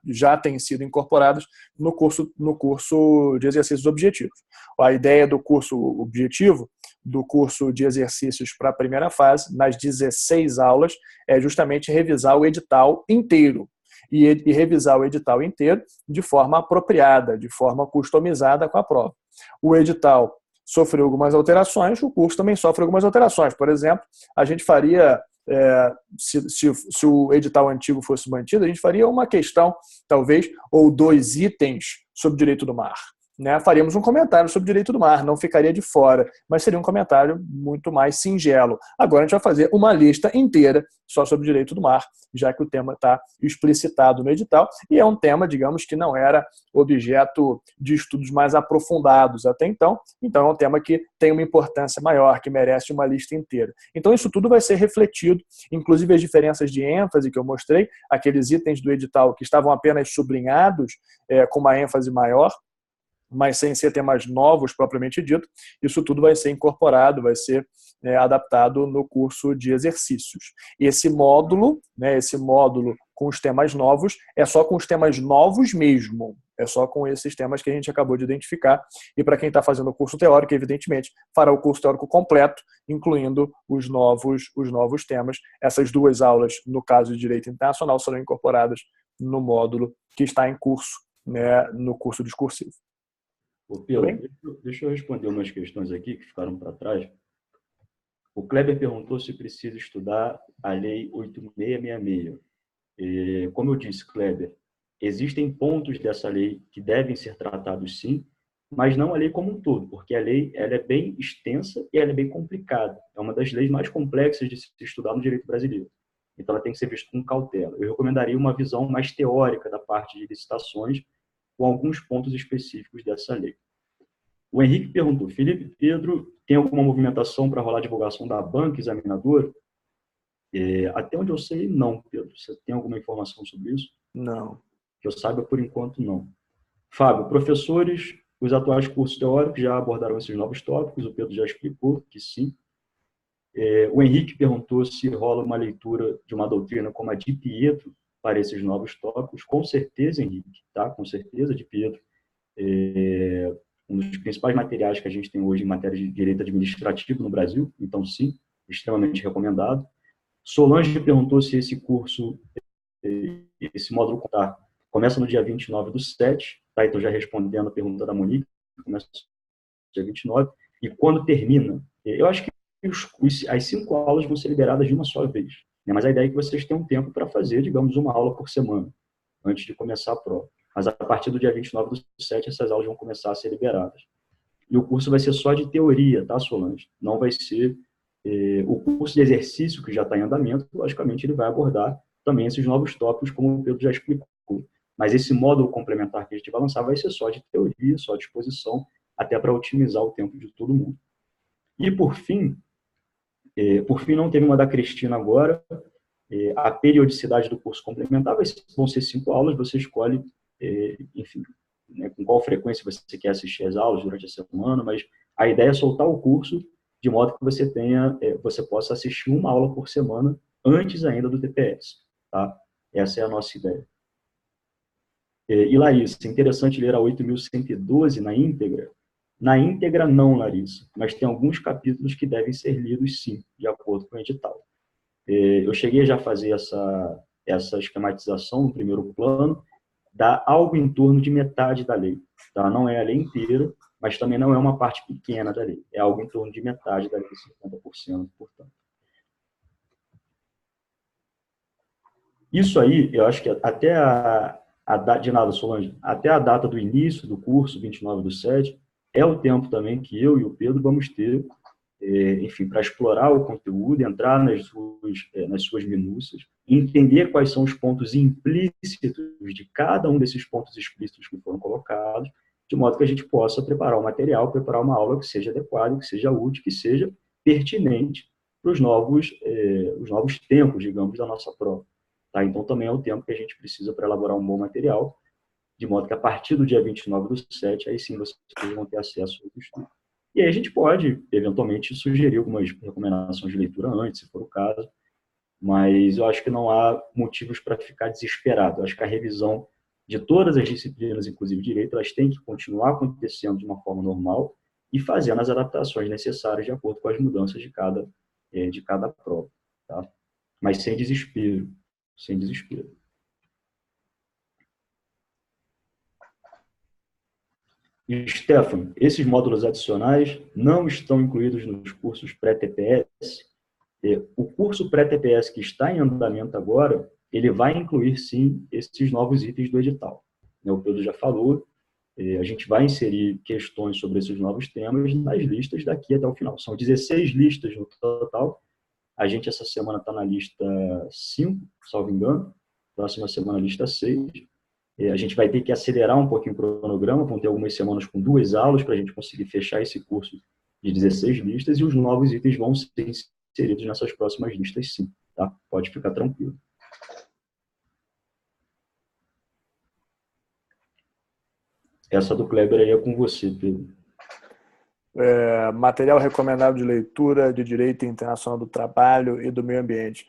já têm sido incorporadas no curso de exercícios objetivos. A ideia do curso objetivo, do curso de exercícios para a primeira fase, nas 16 aulas, é justamente revisar o edital inteiro. E revisar o edital inteiro de forma apropriada, de forma customizada com a prova. O edital sofreu algumas alterações, o curso também sofre algumas alterações. Por exemplo, a gente faria... se o edital antigo fosse mantido, a gente faria uma questão, talvez, ou 2 itens sobre direito do mar. Né? Faríamos um comentário sobre direito do mar, não ficaria de fora, mas seria um comentário muito mais singelo. Agora a gente vai fazer uma lista inteira só sobre direito do mar, já que o tema está explicitado no edital, e é um tema, digamos, que não era objeto de estudos mais aprofundados até então é um tema que tem uma importância maior, que merece uma lista inteira. Então isso tudo vai ser refletido, inclusive as diferenças de ênfase que eu mostrei, aqueles itens do edital que estavam apenas sublinhados com uma ênfase maior, mas sem ser temas novos propriamente dito, isso tudo vai ser incorporado, vai ser adaptado no curso de exercícios. Esse módulo com os temas novos, é só com os temas novos mesmo, é só com esses temas que a gente acabou de identificar, e para quem está fazendo o curso teórico, evidentemente, fará o curso teórico completo, incluindo os novos temas. Essas 2 aulas, no caso de Direito Internacional, serão incorporadas no módulo que está em curso, né, no curso discursivo. Ô Pedro, deixa eu responder umas questões aqui que ficaram para trás. O Kleber perguntou se precisa estudar a Lei 8666. Como eu disse, Kleber, existem pontos dessa lei que devem ser tratados sim, mas não a lei como um todo, porque a lei ela é bem extensa e ela é bem complicada. É uma das leis mais complexas de se estudar no direito brasileiro. Então, ela tem que ser vista com cautela. Eu recomendaria uma visão mais teórica da parte de licitações, com alguns pontos específicos dessa lei. O Henrique perguntou, Felipe, Pedro, tem alguma movimentação para rolar a divulgação da banca examinadora? Até onde eu sei, não, Pedro. Você tem alguma informação sobre isso? Não. Que eu saiba, por enquanto, não. Fábio, professores, os atuais cursos teóricos já abordaram esses novos tópicos, o Pedro já explicou que sim. O Henrique perguntou se rola uma leitura de uma doutrina como a de Pietro para esses novos tópicos. Com certeza, Henrique, tá? Com certeza, de Pietro. Um dos principais materiais que a gente tem hoje em matéria de direito administrativo no Brasil, então sim, extremamente recomendado. Solange perguntou se esse curso, esse módulo começa no dia 29/7, tá? Então já respondendo a pergunta da Monique, começa no dia 29, e quando termina? Eu acho que as 5 aulas vão ser liberadas de uma só vez, né? Mas a ideia é que vocês tenham tempo para fazer, digamos, uma aula por semana, antes de começar a prova. Mas a partir do dia 29/7, essas aulas vão começar a ser liberadas. E o curso vai ser só de teoria, tá, Solange? Não vai ser o curso de exercício que já está em andamento, logicamente ele vai abordar também esses novos tópicos, como o Pedro já explicou. Mas esse módulo complementar que a gente vai lançar vai ser só de teoria, só de exposição, até para otimizar o tempo de todo mundo. E, por fim, não teve uma da Cristina agora, a periodicidade do curso complementar vão ser 5 aulas, você escolhe, enfim, né, com qual frequência você quer assistir as aulas durante a semana, mas a ideia é soltar o curso de modo que você possa assistir uma aula por semana antes ainda do TPS, tá? Essa é a nossa ideia. E Larissa, interessante ler a 8.112 na íntegra? Na íntegra não, Larissa, mas tem alguns capítulos que devem ser lidos sim, de acordo com o edital. Eu cheguei já a fazer essa esquematização no primeiro plano, dá algo em torno de metade da lei, tá? Não é a lei inteira, mas também não é uma parte pequena da lei, é algo em torno de metade da lei, 50%, portanto. Isso aí, eu acho que até de nada, Solange, até a data do início do curso, 29/7, é o tempo também que eu e o Pedro vamos ter, enfim, para explorar o conteúdo, entrar nas suas minúcias, entender quais são os pontos implícitos de cada um desses pontos explícitos que foram colocados, de modo que a gente possa preparar o material, preparar uma aula que seja adequada, que seja útil, que seja pertinente para os novos tempos, digamos, da nossa prova. Tá? Então, também é o tempo que a gente precisa para elaborar um bom material, de modo que a partir do dia 29/7, aí sim vocês vão ter acesso ao estudo. E aí a gente pode, eventualmente, sugerir algumas recomendações de leitura antes, se for o caso, mas eu acho que não há motivos para ficar desesperado. Eu acho que a revisão de todas as disciplinas, inclusive direito, elas têm que continuar acontecendo de uma forma normal e fazendo as adaptações necessárias de acordo com as mudanças de cada prova. Tá? Mas sem desespero. Sem desespero. Stefan, esses módulos adicionais não estão incluídos nos cursos pré-TPS? O curso pré-TPS que está em andamento agora, ele vai incluir, sim, esses novos itens do edital. O Pedro já falou, a gente vai inserir questões sobre esses novos temas nas listas daqui até o final. São 16 listas no total. A gente, essa semana, está na lista 5, salvo engano. Próxima semana, lista 6. A gente vai ter que acelerar um pouquinho o cronograma, vão ter algumas semanas com 2 aulas para a gente conseguir fechar esse curso de 16 listas e os novos itens vão ser inseridos nessas próximas listas, sim. Tá? Pode ficar tranquilo. Essa do Kleber aí é com você, Pedro. Material recomendado de leitura de Direito Internacional do Trabalho e do Meio Ambiente.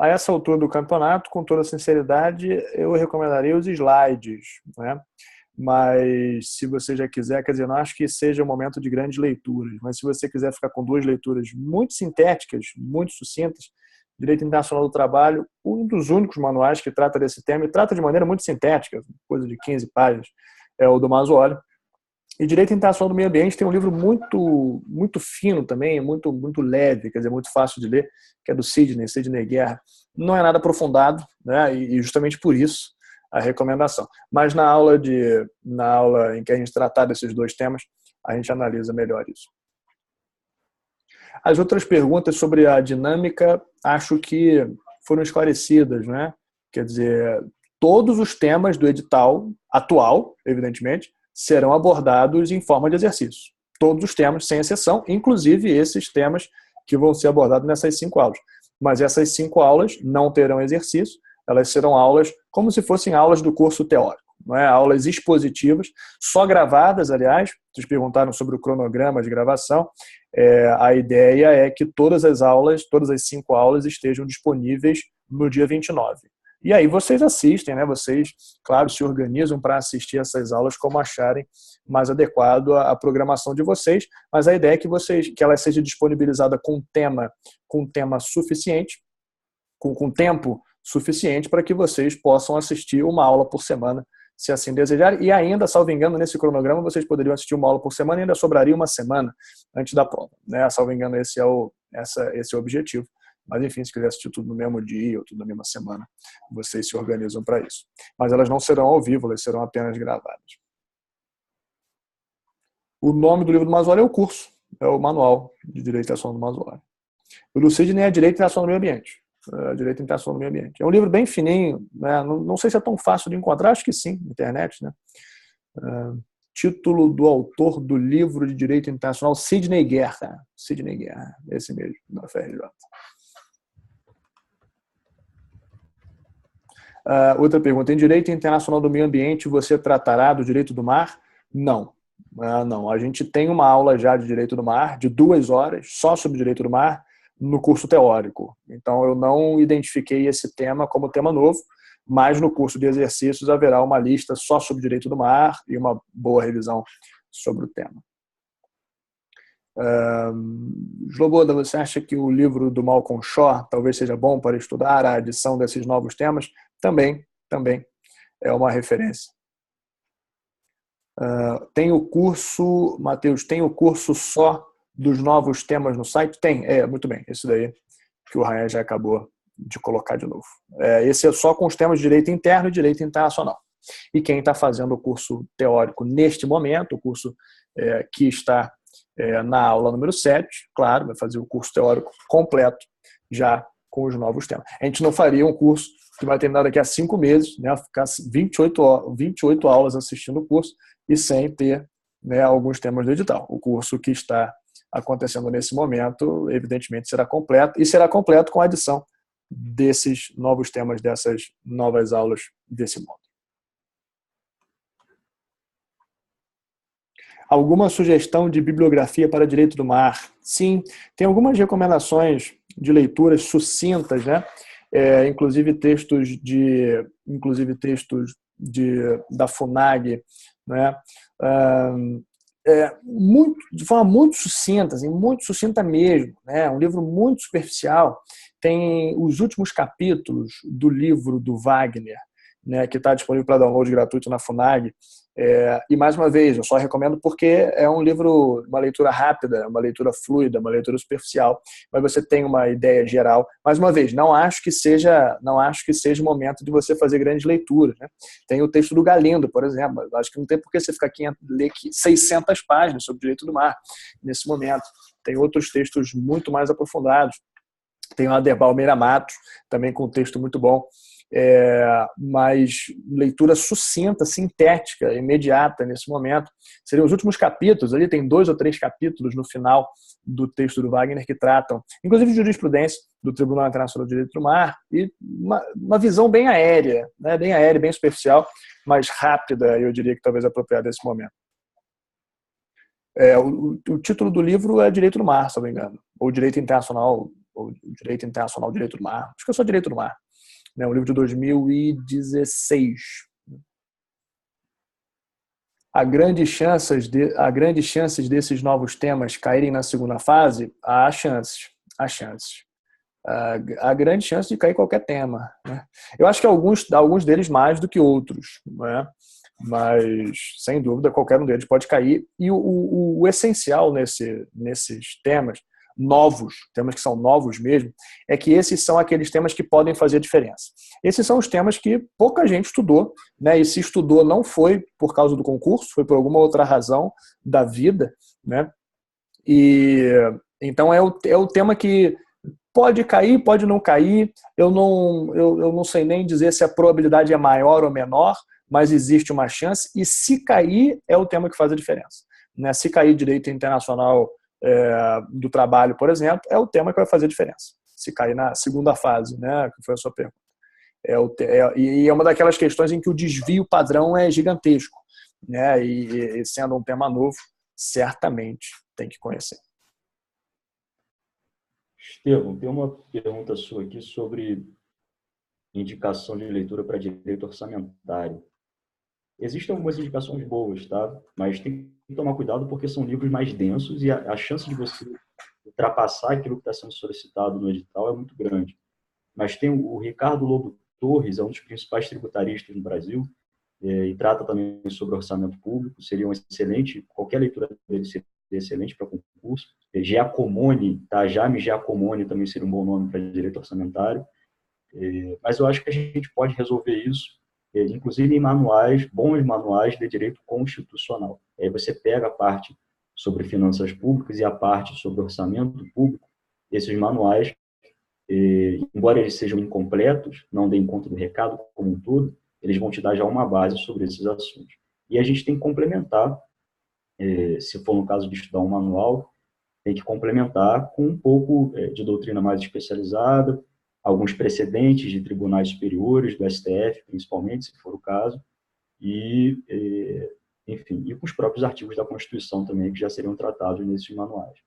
A essa altura do campeonato, com toda sinceridade, eu recomendaria os slides, né? Mas se você já quiser, quer dizer, não acho que seja um momento de grandes leituras, mas se você quiser ficar com 2 leituras muito sintéticas, muito sucintas, Direito Internacional do Trabalho, um dos únicos manuais que trata desse tema, e trata de maneira muito sintética, coisa de 15 páginas, é o do Mazzoli. E Direito Internacional do Meio Ambiente tem um livro muito fino também, muito leve, quer dizer, muito fácil de ler, que é do Sidney Guerra. Não é nada aprofundado, né? E justamente por isso a recomendação. Mas na aula em que a gente tratar desses dois temas, a gente analisa melhor isso. As outras perguntas sobre a dinâmica, acho que foram esclarecidas, né? Quer dizer, todos os temas do edital atual, evidentemente, serão abordados em forma de exercício. Todos os temas, sem exceção, inclusive esses temas que vão ser abordados nessas 5 aulas. Mas essas 5 aulas não terão exercício, elas serão aulas como se fossem aulas do curso teórico, não é? Aulas expositivas, só gravadas, aliás. Vocês perguntaram sobre o cronograma de gravação. A ideia é que todas as 5 aulas estejam disponíveis no dia 29. E aí vocês assistem, né? Vocês, claro, se organizam para assistir essas aulas como acharem mais adequado à programação de vocês, mas a ideia é que ela seja disponibilizada com tema suficiente, com tempo suficiente para que vocês possam assistir uma aula por semana, se assim desejarem. E ainda, salvo engano, nesse cronograma, vocês poderiam assistir uma aula por semana e ainda sobraria uma semana antes da prova, né? Salvo engano, esse é o objetivo. Mas, enfim, se quiser assistir tudo no mesmo dia ou tudo na mesma semana, vocês se organizam para isso. Mas elas não serão ao vivo, elas serão apenas gravadas. O nome do livro do Mazzoli é o curso, é o Manual de Direito e Ação do Mazzoli. O do Sidney é Direito e Ação do Meio Ambiente. Direito e Ação do Meio Ambiente. É um livro bem fininho, né? Não sei se é tão fácil de encontrar, acho que sim, na internet, né? Título do autor do livro de Direito Internacional, Sidney Guerra. Sidney Guerra, esse mesmo, da FRJ. Outra pergunta. Em Direito Internacional do Meio Ambiente, você tratará do direito do mar? Não. Não. A gente tem uma aula já de direito do mar, de 2 horas, só sobre direito do mar, no curso teórico. Então, eu não identifiquei esse tema como tema novo, mas no curso de exercícios haverá uma lista só sobre direito do mar e uma boa revisão sobre o tema. Sloboda, você acha que o livro do Malcolm Shaw talvez seja bom para estudar a adição desses novos temas? Também é uma referência. Tem o curso, Matheus, tem o curso só dos novos temas no site? Tem, muito bem, esse daí que o Ryan já acabou de colocar de novo. Esse é só com os temas de direito interno e direito internacional. E quem está fazendo o curso teórico neste momento, o curso que está na aula número 7, claro, vai fazer o curso teórico completo já com os novos temas. A gente não faria um curso que vai terminar daqui a 5 meses, né, ficar 28 aulas assistindo o curso e sem ter, né, alguns temas do edital. O curso que está acontecendo nesse momento, evidentemente, será completo, e será completo com a adição desses novos temas, dessas novas aulas desse módulo. Alguma sugestão de bibliografia para direito do mar? Sim, tem algumas recomendações de leituras sucintas, né? Inclusive textos da FUNAG, né? De forma muito sucinta, assim, muito sucinta mesmo, né? Um livro muito superficial. Tem os últimos capítulos do livro do Wagner, né, que está disponível para download gratuito na FUNAG. E mais uma vez, eu só recomendo porque é um livro, uma leitura rápida, uma leitura fluida, uma leitura superficial, mas você tem uma ideia geral. Mais uma vez, não acho que seja o momento de você fazer grandes leituras, né? Tem o texto do Galindo, por exemplo. Acho que não tem por que você ficar aqui ler 600 páginas sobre direito do mar nesse momento. Tem outros textos muito mais aprofundados. Tem o Aderbal Meira Matos, também com um texto muito bom. Mas leitura sucinta, sintética, imediata nesse momento. Seriam os últimos capítulos, ali tem 2 ou 3 capítulos no final do texto do Wagner que tratam, inclusive de jurisprudência do Tribunal Internacional de Direito do Mar, e uma visão bem aérea, né? Bem superficial, mas rápida, eu diria que talvez apropriada nesse momento. O título do livro é Direito do Mar, se não me engano, ou Direito Internacional, Direito do Mar, acho que é só Direito do Mar. Um livro de 2016. Há grandes chances desses novos temas caírem na segunda fase? Há chances. Há grande chance de cair qualquer tema, né? Eu acho que alguns deles mais do que outros, né? Mas, sem dúvida, qualquer um deles pode cair. E o essencial nesses temas, novos, temas que são novos mesmo, é que esses são aqueles temas que podem fazer diferença. Esses são os temas que pouca gente estudou, né? E se estudou não foi por causa do concurso, foi por alguma outra razão da vida, né? E então é o tema que pode cair, pode não cair. Eu não sei nem dizer se a probabilidade é maior ou menor, mas existe uma chance. E se cair, é o tema que faz a diferença, né? Se cair direito internacional do trabalho, por exemplo, é o tema que vai fazer a diferença. Se cair na segunda fase, né? Que foi a sua pergunta. E é uma daquelas questões em que o desvio padrão é gigantesco, né? E sendo um tema novo, certamente tem que conhecer. Estevão, tem uma pergunta sua aqui sobre indicação de leitura para direito orçamentário. Existem algumas indicações boas, tá? Mas tem que tomar cuidado porque são livros mais densos e a chance de você ultrapassar aquilo que está sendo solicitado no edital é muito grande. Mas tem o Ricardo Lobo Torres, é um dos principais tributaristas no Brasil, e trata também sobre orçamento público, seria um excelente, qualquer leitura dele seria excelente para concurso. Giacomoni, tá? Jaime Giacomoni também seria um bom nome para direito orçamentário. Mas eu acho que a gente pode resolver isso, inclusive em manuais, bons manuais de direito constitucional. Aí você pega a parte sobre finanças públicas e a parte sobre orçamento público. Esses manuais, embora eles sejam incompletos, não deem conta do recado como um todo, eles vão te dar já uma base sobre esses assuntos. E a gente tem que complementar, se for no caso de estudar um manual, tem que complementar com um pouco de doutrina mais especializada, alguns precedentes de tribunais superiores, do STF, principalmente, se for o caso, e, enfim, e com os próprios artigos da Constituição também, que já seriam tratados nesses manuais.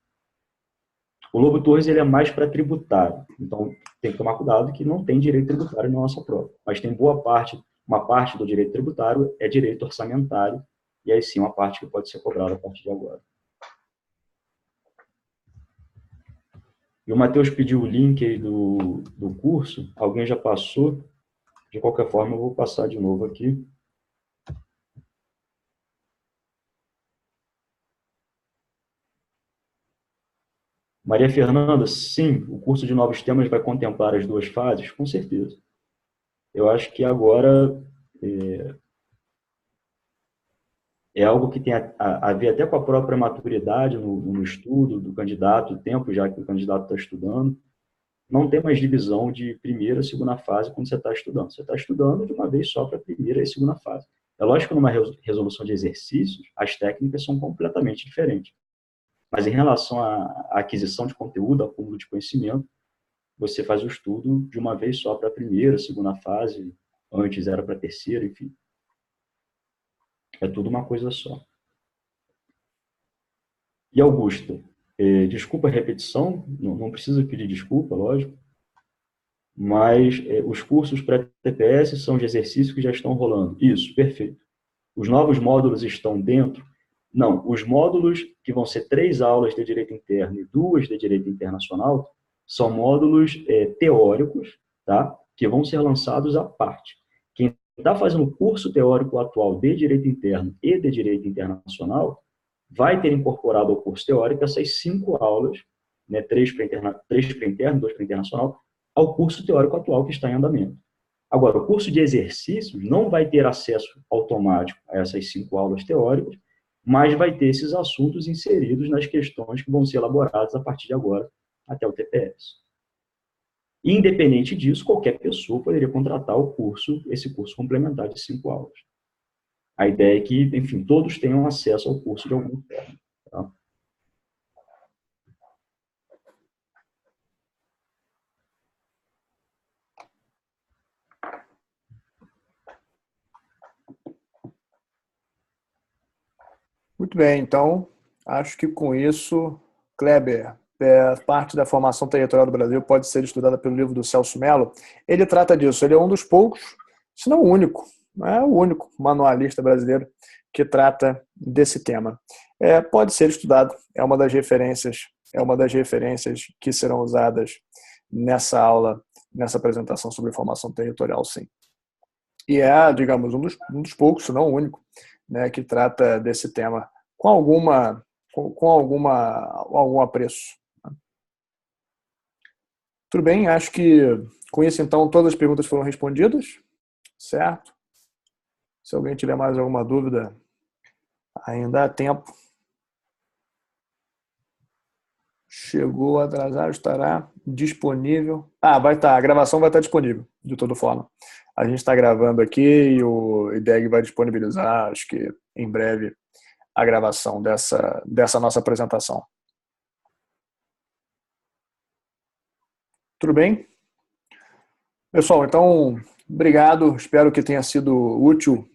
O Lobo Torres ele é mais para tributário, então tem que tomar cuidado que não tem direito tributário na nossa prova, mas tem uma parte do direito tributário é direito orçamentário, e aí sim uma parte que pode ser cobrada a partir de agora. E o Matheus pediu o link aí do curso, alguém já passou, de qualquer forma eu vou passar de novo aqui. Maria Fernanda, sim, o curso de novos temas vai contemplar as duas fases? Com certeza. Eu acho que agora é algo que tem a ver até com a própria maturidade no estudo do candidato, o tempo já que o candidato está estudando. Não tem mais divisão de primeira e segunda fase quando você está estudando. Você está estudando de uma vez só para a primeira e segunda fase. É lógico que numa resolução de exercícios, as técnicas são completamente diferentes. Mas em relação à aquisição de conteúdo, acúmulo de conhecimento, você faz o estudo de uma vez só para a primeira, segunda fase, antes era para a terceira, enfim. É tudo uma coisa só. E Augusta, desculpa a repetição, não precisa pedir desculpa, lógico, mas os cursos pré-TPS são de exercícios que já estão rolando. Isso, perfeito. Os novos módulos estão dentro? Não, os módulos que vão ser 3 aulas de Direito Interno e 2 de Direito Internacional são módulos teóricos, tá? Que vão ser lançados à parte. Quem está fazendo o curso teórico atual de Direito Interno e de Direito Internacional vai ter incorporado ao curso teórico essas 5 aulas, né, 3 para interno, 2 para internacional, ao curso teórico atual que está em andamento. Agora, o curso de exercícios não vai ter acesso automático a essas 5 aulas teóricas, mas vai ter esses assuntos inseridos nas questões que vão ser elaboradas a partir de agora até o TPS. Independente disso, qualquer pessoa poderia contratar esse curso complementar de 5 aulas. A ideia é que, enfim, todos tenham acesso ao curso de alguma forma. Tá? Muito bem, então, acho que com isso, Kleber, parte da formação territorial do Brasil pode ser estudada pelo livro do Celso Mello. Ele trata disso, ele é um dos poucos, se não o único, não é o único manualista brasileiro que trata desse tema. Pode ser estudado, é uma das referências que serão usadas nessa aula, nessa apresentação sobre formação territorial, sim. E digamos, um dos poucos, se não o único, né, que trata desse tema com algum apreço. Tudo bem, acho que com isso, então, todas as perguntas foram respondidas, certo? Se alguém tiver mais alguma dúvida, ainda há tempo. Chegou atrasado, estará disponível. Vai estar, a gravação vai estar disponível, de toda forma. A gente está gravando aqui e o IDEG vai disponibilizar, acho que em breve, a gravação dessa nossa apresentação. Tudo bem? Pessoal, então, obrigado. Espero que tenha sido útil.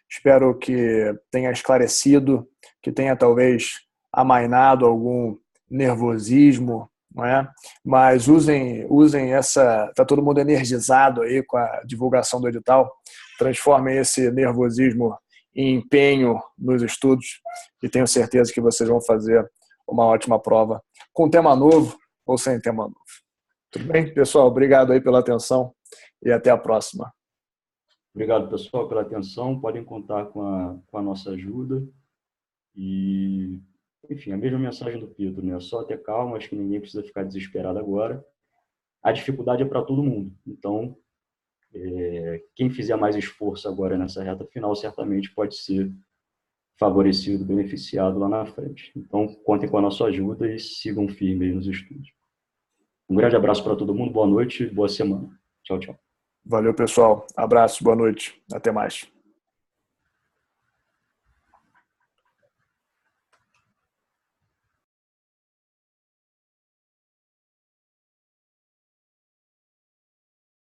Espero que tenha esclarecido, que tenha talvez amainado algum nervosismo, não é? Mas usem essa. Está todo mundo energizado aí com a divulgação do edital. Transformem esse nervosismo em empenho nos estudos e tenho certeza que vocês vão fazer uma ótima prova com tema novo ou sem tema novo. Tudo bem, pessoal? Obrigado aí pela atenção e até a próxima. Obrigado, pessoal, pela atenção. Podem contar com a nossa ajuda. E, enfim, a mesma mensagem do Pedro, né? Só ter calma, acho que ninguém precisa ficar desesperado agora. A dificuldade é para todo mundo. Então, quem fizer mais esforço agora nessa reta final, certamente pode ser favorecido, beneficiado lá na frente. Então, contem com a nossa ajuda e sigam firmes nos estudos. Um grande abraço para todo mundo, boa noite e boa semana. Tchau, tchau. Valeu, pessoal. Abraço, boa noite. Até mais.